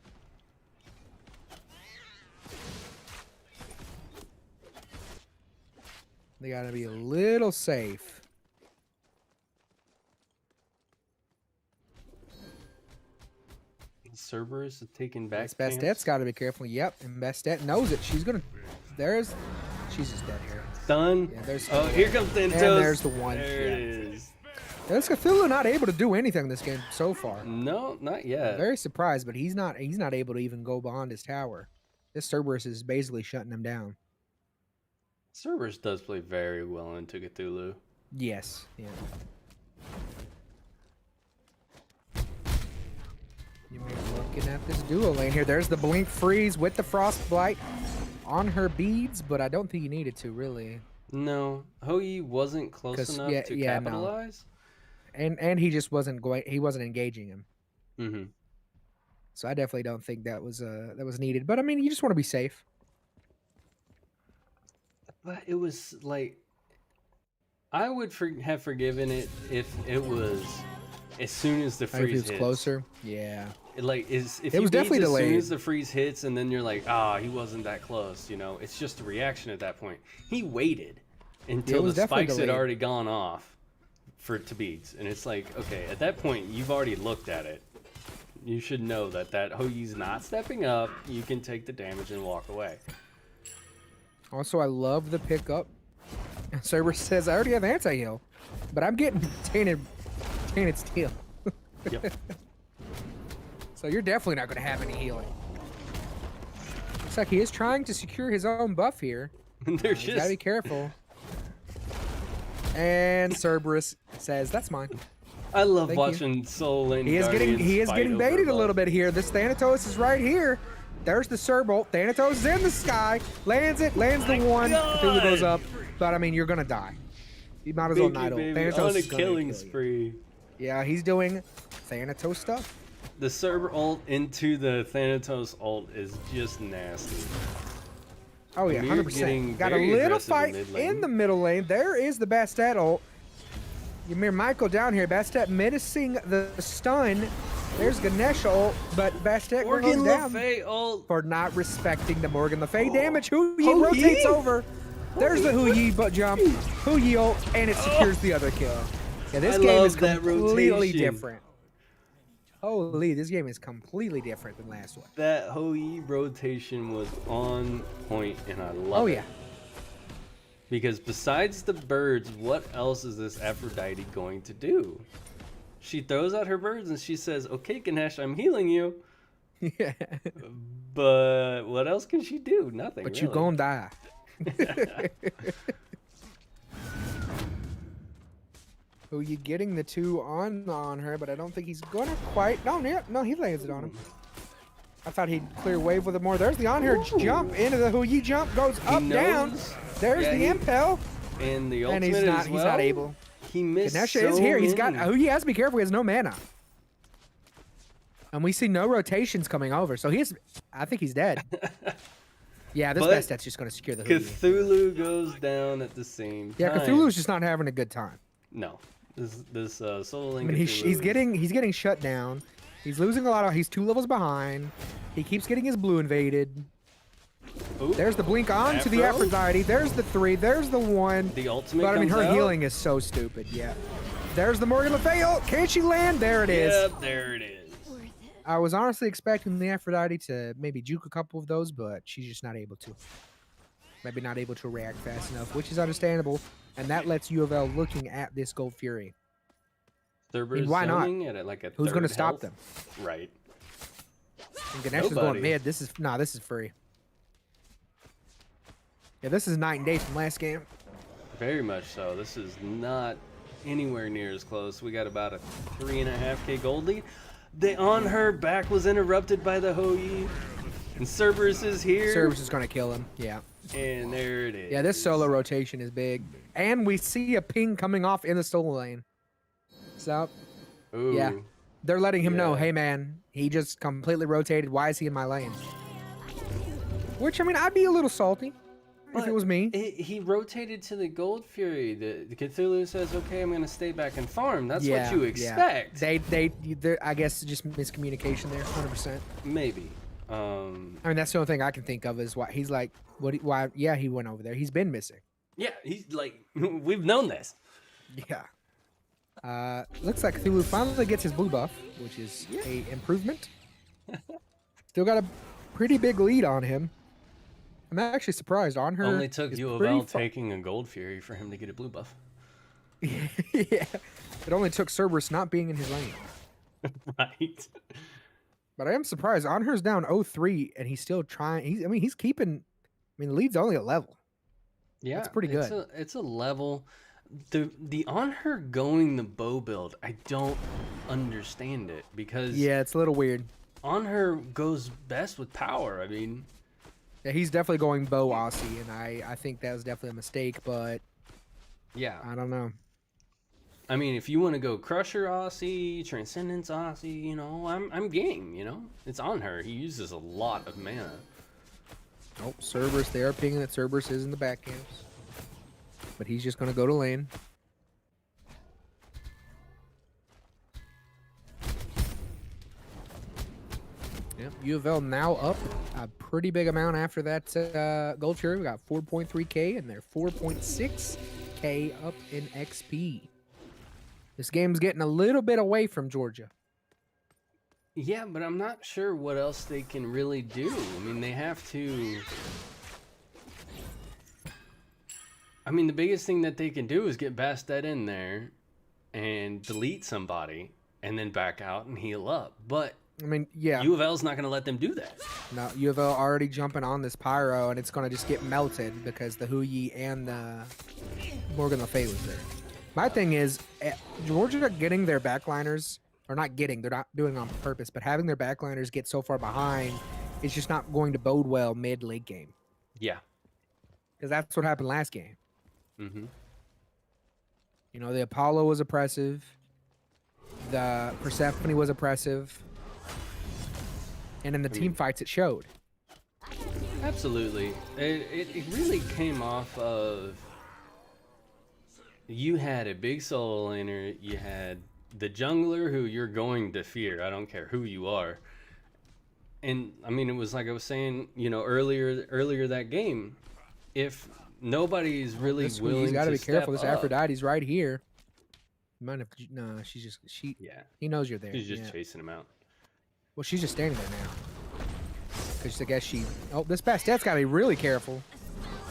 They gotta be a little safe. Cerberus is taking back. This Bastette's got to be careful. Yep, and Bastet knows it. She's gonna. She's just dead here. Done. Yeah, there's. Oh, here comes Thanatos. And there's the one. There Yeah. it is. This Cthulhu not able to do anything in this game so far. No, not yet. Very surprised, but he's not able to even go beyond his tower. This Cerberus is basically shutting him down. Cerberus does play very well into Cthulhu. Yes. Yeah. You're looking at this duo lane here. There's the blink freeze with the frostbite on her beads, but I don't think he needed to really. No, Hou-Yi wasn't close enough to no. capitalize. And he just wasn't going. He wasn't engaging him. Mm-hmm. So I definitely don't think that was needed. But I mean, you just want to be safe. But it was like, I would have forgiven it if it was as soon as the If freeze he was hits. closer, yeah. If It he was definitely beats as soon delayed. as the freeze hits, and then you're like, ah, he wasn't that close. You know, it's just a reaction at that point. He waited until was the definitely spikes had delayed. already gone off for it to beats, and it's like, okay, at that point you've already looked at it. You should know that Hou-Yi's not stepping up. You can take the damage and walk away. Also, I love the pickup. Cerberus says, I already have anti-heal, but I'm getting tainted steel. Yep. So you're definitely not going to have any healing. Looks like he is trying to secure his own buff here. There's He's got to be careful. And Cerberus says, that's mine. I love Thank you. watching Soul Lane. He is Guardians fight getting over baited a buff. little bit here. This Thanatos is right here. There's the Cerbolt. Thanatos is in the sky. Lands it. Lands the one. Cthulhu goes up. But I mean, you're gonna die. You might as well Binky, not. baby, Thanatos on a is gonna killing kill you. spree. Yeah, he's doing Thanatos stuff. The Cerber ult into the Thanatos ult is just nasty. Oh yeah, Amir 100%. getting Got a very little aggressive in fight mid lane. in the middle lane. There is the Bastet ult. Ymir Michael down here. Bastet missing the stun. There's Ganesh ult, but Bastet Morgan goes down Le Fay ult. for not respecting the Morgan Le Fay damage. Hou-Yi Hou-Yi? rotates over. There's the Hou-Yi butt jump. Hou-Yi ult, and it secures the other kill. Yeah, this I game love is that completely rotation. different. Holy, this game is completely different than last one. That Hou-Yi rotation was on point, and I love Oh it. yeah. Because besides the birds, what else is this Aphrodite going to do? She throws out her birds and she says, okay, Ganesh, I'm healing you. Yeah. But what else can she do? Nothing. But really. you gonna die. Who you getting the two on her, but I don't think he's gonna quite. No, he lands it on him. I thought he'd clear wave with it more. There's the on her jump into the Hou-Yi jump, goes He up down. knows. There's Yeah, the he- impel, And the and ultimate he's not. as He's well. not able. He missed Ganesha so is here. He's got. many. Hou-Yi has to be careful. He has no mana. And we see no rotations coming over, so he's. I think he's dead. Yeah, this But Bastet's just gonna secure the Hou-Yi. Cthulhu goes down at the same Yeah, time. Cthulhu's just not having a good time. No. This Soul I Link mean, he's getting shut down. He's losing a lot of. He's 2 levels behind. He keeps getting his blue invaded. There's the blink on to the Afro? Aphrodite. There's the 3. There's the 1. The ultimate But I mean, comes her out. healing is so stupid. Yeah. There's the Morgan Le Fay ult. Can she land? There it is. Yep, there it is. I was honestly expecting the Aphrodite to maybe juke a couple of those, but she's just not able to. Maybe not able to react fast enough, which is understandable. And that lets UofL looking at this Gold Fury. Cerberus why not? zoning at like a Who's going to third stop health. them? Right. And Ganesh is Nobody. going mid. This is free. Yeah, this is night and day from last game. Very much so. This is not anywhere near as close. We got about a 3.5k gold lead. The on her back was interrupted by the Hou-Yi. And Cerberus is here. Cerberus is going to kill him. Yeah. And there it is. Yeah, this solo rotation is big. And we see a ping coming off in the solo lane. So, Ooh. yeah. They're letting him know, Yeah. hey, man, he just completely rotated. Why is he in my lane? Which, I mean, I'd be a little salty. if it was me. He rotated to the Gold Fury. The Cthulhu says, "Okay, I'm gonna stay back and farm." That's what you expect. I guess just miscommunication there, 100%. Maybe. I mean, that's the only thing I can think of is why he's like, why? Yeah, he went over there. He's been missing. Yeah, he's like, we've known this. Yeah. Looks like Cthulhu finally gets his blue buff, which is a improvement. Still got a pretty big lead on him. I'm actually surprised on her. Only took UofL taking a Gold Fury for him to get a blue buff. Yeah. It only took Cerberus not being in his lane. Right. But I am surprised. Onher's down 0-3, and he's still trying. He's keeping. The lead's only a level. Yeah, that's pretty good. It's a level. The Onher going the bow build, I don't understand it because it's a little weird. Onher goes best with power. I mean, yeah, he's definitely going bow Aussie, and I think that was definitely a mistake. But yeah, I don't know. I mean, if you want to go Crusher Aussie, Transcendence Aussie, I'm game. It's Onher. He uses a lot of mana. Oh, Cerberus. They are pinging that Cerberus is in the back camps. But he's just going to go to lane. Yep, UofL now up a pretty big amount after that Gold Fury. We got 4.3k and they're 4.6k up in XP. This game's getting a little bit away from Georgia. Yeah, but I'm not sure what else they can really do. I mean, they have to... the biggest thing that they can do is get Bastet in there and delete somebody and then back out and heal up. But yeah. UofL's not going to let them do that. No, UofL already jumping on this Pyro, and it's going to just get melted because the Huyi and the Morgan Le Fay was there. My thing is, Georgia getting their backliners, or not getting, they're not doing it on purpose, but having their backliners get so far behind is just not going to bode well mid-late game. Yeah. Because that's what happened last game. Mm-hmm. The Apollo was oppressive. The Persephone was oppressive. And in the team fights, it showed. Absolutely. It really came off of... You had a big solo laner, you had the jungler who you're going to fear. I don't care who you are. And, it was like I was saying, earlier that game, if... Nobody's really willing. He's got to be careful. This This Aphrodite's right here. You might have. No, Yeah. He knows you're there. She's just chasing him out. Well, she's just standing there now. Because I guess she. Oh, this Bastet's got to be really careful.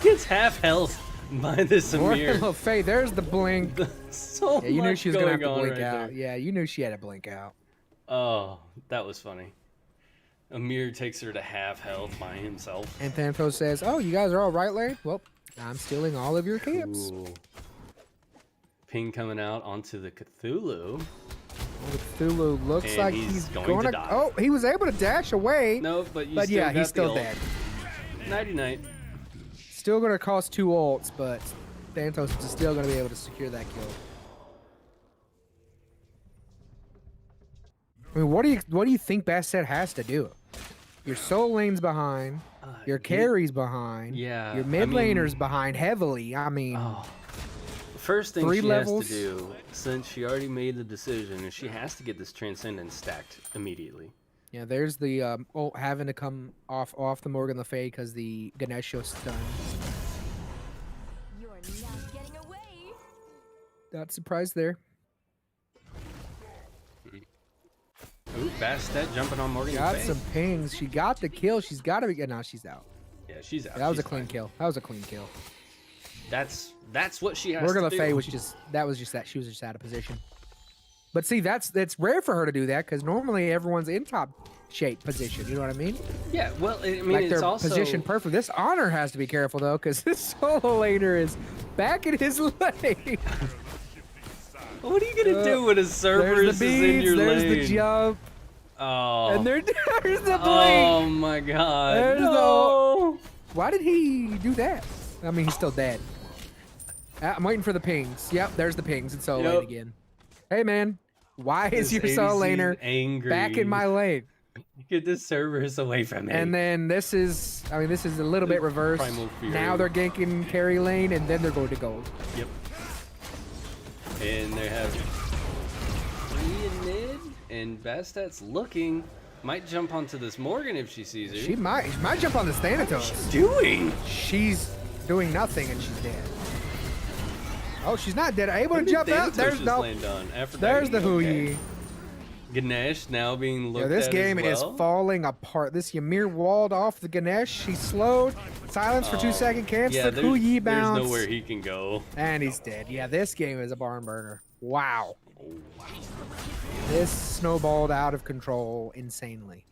Gets half health by this Amir. Le Fay, there's the blink. So yeah, you knew she was gonna have to blink right out. there. Yeah, you knew she had to blink out. Oh, that was funny. Amir takes her to half health by himself. And Thanatos says, "Oh, you guys are all right lane? Well, I'm stealing all of your camps." Cool. Ping coming out onto the Cthulhu. Well, the Cthulhu looks And like he's going going to to die. Oh, he was able to dash away. No, but yeah, he's still dead. Nighty-night. Still going to cost 2 ults, but Thanatos is still going to be able to secure that kill. What do you think Bastet has to do? Your soul lane's behind. Your carry's behind. Yeah. Your mid laner's behind heavily. First thing 3 she levels? has to do, since she already made the decision, is she has to get this Transcendence stacked immediately. Yeah, there's the ult having to come off the Morgan Le Fay because the Ganesha stun. You're not getting away. Not surprised there. Ooh, Bastet jumping on Morgan. Got some pings. She got the kill. She's got to be. No, she's out. Yeah, she's out. That was She's a clean fine. kill. That was a clean kill. That's what she has Morgan to Le do. Fay was just that she was just out of position. But see, it's rare for her to do that because normally everyone's in top shape position. You know what I mean? Yeah, well, Like it's they're also positioned perfect. This Honor has to be careful though because this solo laner is back in his lane. What are you gonna do when a There's Cerberus the is in beads. your There's lane? the jump. Oh. And there's the blink. Oh my God. There's no. Why did he do that? He's still dead. I'm waiting for the pings. Yep, there's the pings. It's solo lane again. Hey, man. Why is This your solo ADC laner angry. back in my lane? Get the Cerberus away from me. And then this is, I mean, this is a little bit reversed. Primal Fury. Now they're ganking carry lane, and then they're going to gold. Yep. And they have 3 in mid, and Bastat's looking. Might jump onto this Morgan if she sees her. She might jump on the Thanatos. doing? She's doing nothing, and she's dead. Oh, she's not dead. Able to What did jump out. Thanatos There's just no. land on? There's the Okay. Huyi. Ganesh now being looked Yeah, this at game as is well. falling apart. This Ymir walled off the Ganesh. He's slowed. Silence for 2 seconds. Yeah, Cancel. there's Huyi bounce. nowhere he can go. And he's dead. Yeah, this game is a barn burner. Wow. This snowballed out of control insanely.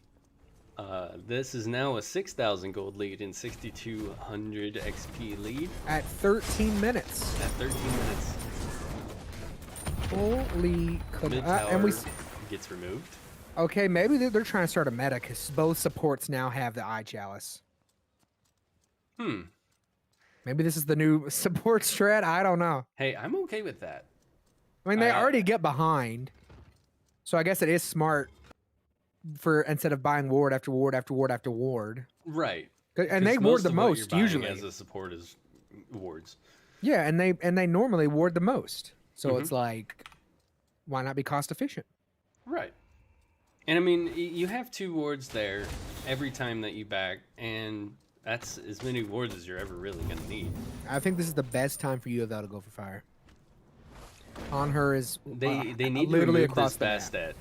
This is now a 6,000 gold lead and 6,200 XP lead At 13 minutes. at 13 minutes. Holy Mid and tower we gets removed. okay, maybe they're trying to start a meta because both supports now have the Eye Chalice. Maybe this is the new support strat. I don't know. Hey, I'm okay with that. I mean, they I- already get behind, so I guess it is smart for instead of buying ward after ward after ward after ward. Right. And they 'Cause ward the of what you're most buying usually. as a support is wards. Yeah, and they normally ward the most. So Mhm. it's like, why not be cost efficient? Right. And I mean, you have 2 wards there every time that you back, and that's as many wards as you're ever really going to need. I think this is the best time for UofL to go for fire. On her is They need to literally remove across this the map. Bastet.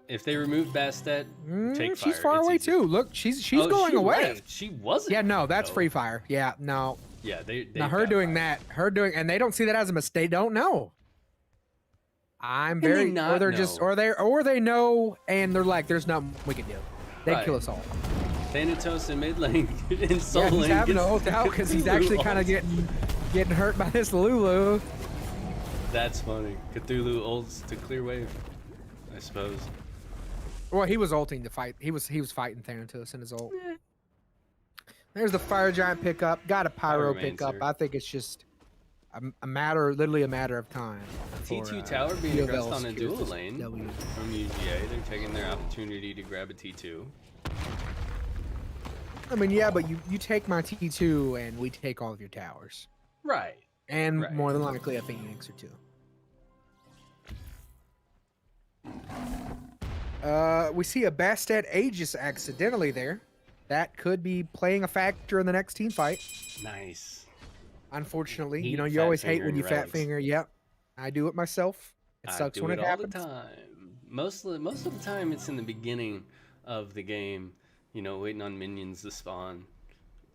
If they remove Bastet, take fire. She's far It's away easy. too. Look, she's Oh, going she away. left. She wasn't. Yeah, no, that's though. free fire. Yeah, no. Yeah, they Now her got doing fire. that, and they don't see that as a mistake. Don't know. I'm Can they very, or not they're just, know? or they know, and they're like, there's nothing we can do. They Right. kill us all. Thanatos in mid lane in soul Yeah, he's lane having to gets ult out because he's Cthulhu actually kind of ult. getting hurt by this Lulu. That's funny. Cthulhu ults to clear wave, I suppose. Well, he was ulting to fight. He was fighting Thanatos in his ult. There's the fire giant pickup. Got a pyro pickup. Romancer. I think it's just a matter, literally a matter of time. T2 for, tower being UofL aggressed on a secures dual this lane W. from UGA. They're taking their opportunity to grab a T2. I mean, yeah, but you take my T2 and we take all of your towers, Right. and Right. more than likely a Phoenix or two. We see a Bastet Aegis accidentally there. That could be playing a factor in the next team fight. Nice. Unfortunately, Hate you know, you fat always hate when fingering you fat relics. finger. Yep, I do it myself. It I sucks do when it it all happens. the time. Most of the time, it's in the beginning of the game. You know, waiting on minions to spawn.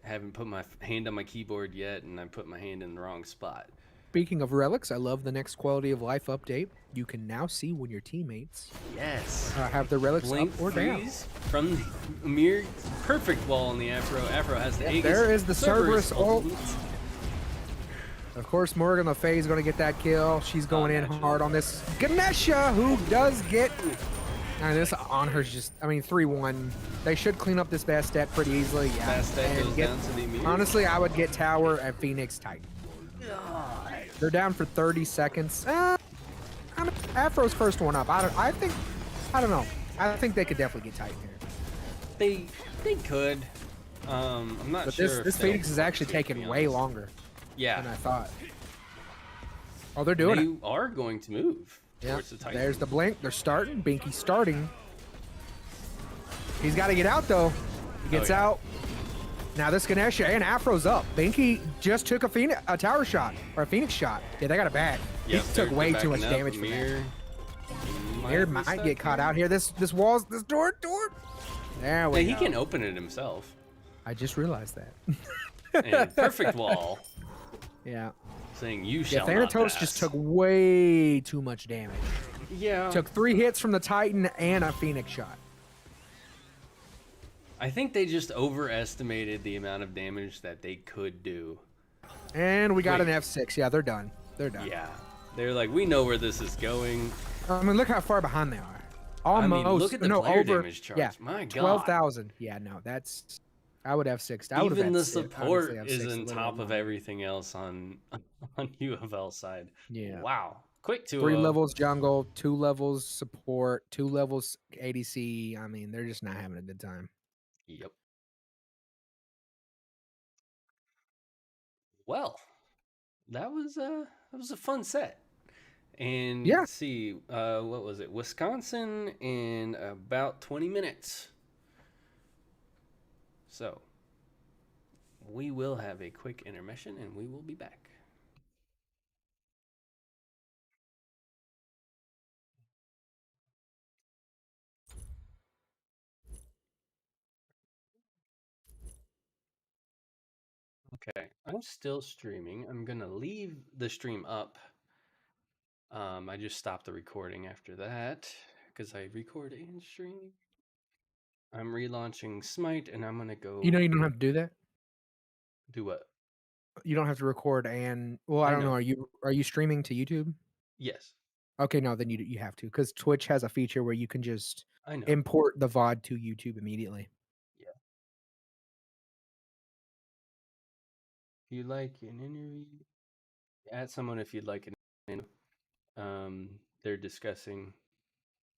Haven't put my hand on my keyboard yet, and I put my hand in the wrong spot. Speaking of relics, I love the next quality of life update. You can now see when your teammates Yes. have their relics Blink up or down. freeze from the mere perfect wall on the Afro. Afro has the Yep, Aegis. there is the Cerberus ult. ult. Of course, Morgan Le Fay is going to get that kill. She's going in naturally. hard on this Ganesha, who does get. And this on her's just, I mean, 3-1. They should clean up this Bastet pretty easily. Yeah. Bastet and goes get- down to the Ymir. honestly, I would get Tower and Phoenix Titan. They're down for 30 seconds. Afro's first one up. I don't know. I think they could definitely get Titan here. They could. I'm not But sure. this if this they'll Phoenix is want actually to be taking way honest. longer Yeah. than I thought. Oh, they're doing it. They are going to move Yeah, towards the Titan. there's the blink. They're starting. Binky's starting. He's got to get out though. He gets yeah. out. Now this Ganesha and Afro's up. Binky just took a tower shot or a Phoenix shot. Yeah, they got it back. Yep, he took they're way too much backing up. damage from that. Ymir Here be might stuck get caught here. out here. This door. There we Yeah, he go. can open it himself. I just realized that. And perfect wall, Yeah. saying you Yeah, shall not Thanatos pass. just took way too much damage. Yeah. Took 3 hits from the Titan and a Phoenix shot. I think they just overestimated the amount of damage that they could do. And we got Wait. an F6. Yeah, they're done. They're done. Yeah. They're like, we know where this is going. I mean, look how far behind they are. I Almost. mean, look at the no, player over, damage charts. Yeah, My God. 12,000. Yeah, no, that's. I would have 6. I would Even have the had six, support honestly, have is six, on literally top of more. everything else on UofL side. Yeah. Wow. quick 3 2-0. levels jungle, 2 levels support, 2 levels ADC. I mean, they're just not having a good time. Yep. Well, that was a fun set. And Yeah. let's see, what was it? Wisconsin in about 20 minutes. So we will have a quick intermission and we will be back. Okay, I'm still streaming. I'm gonna leave the stream up. I just stopped the recording after that because I record and stream. I'm relaunching Smite and I'm gonna go. You know, you don't have to do that. Do what? You don't have to record and well, I I don't know. know. Are you streaming to YouTube? Yes, Okay, no, then you have to because Twitch has a feature where you can just I know. import the VOD to YouTube immediately. Yeah. If you like an interview, add someone if you'd like an interview. They're discussing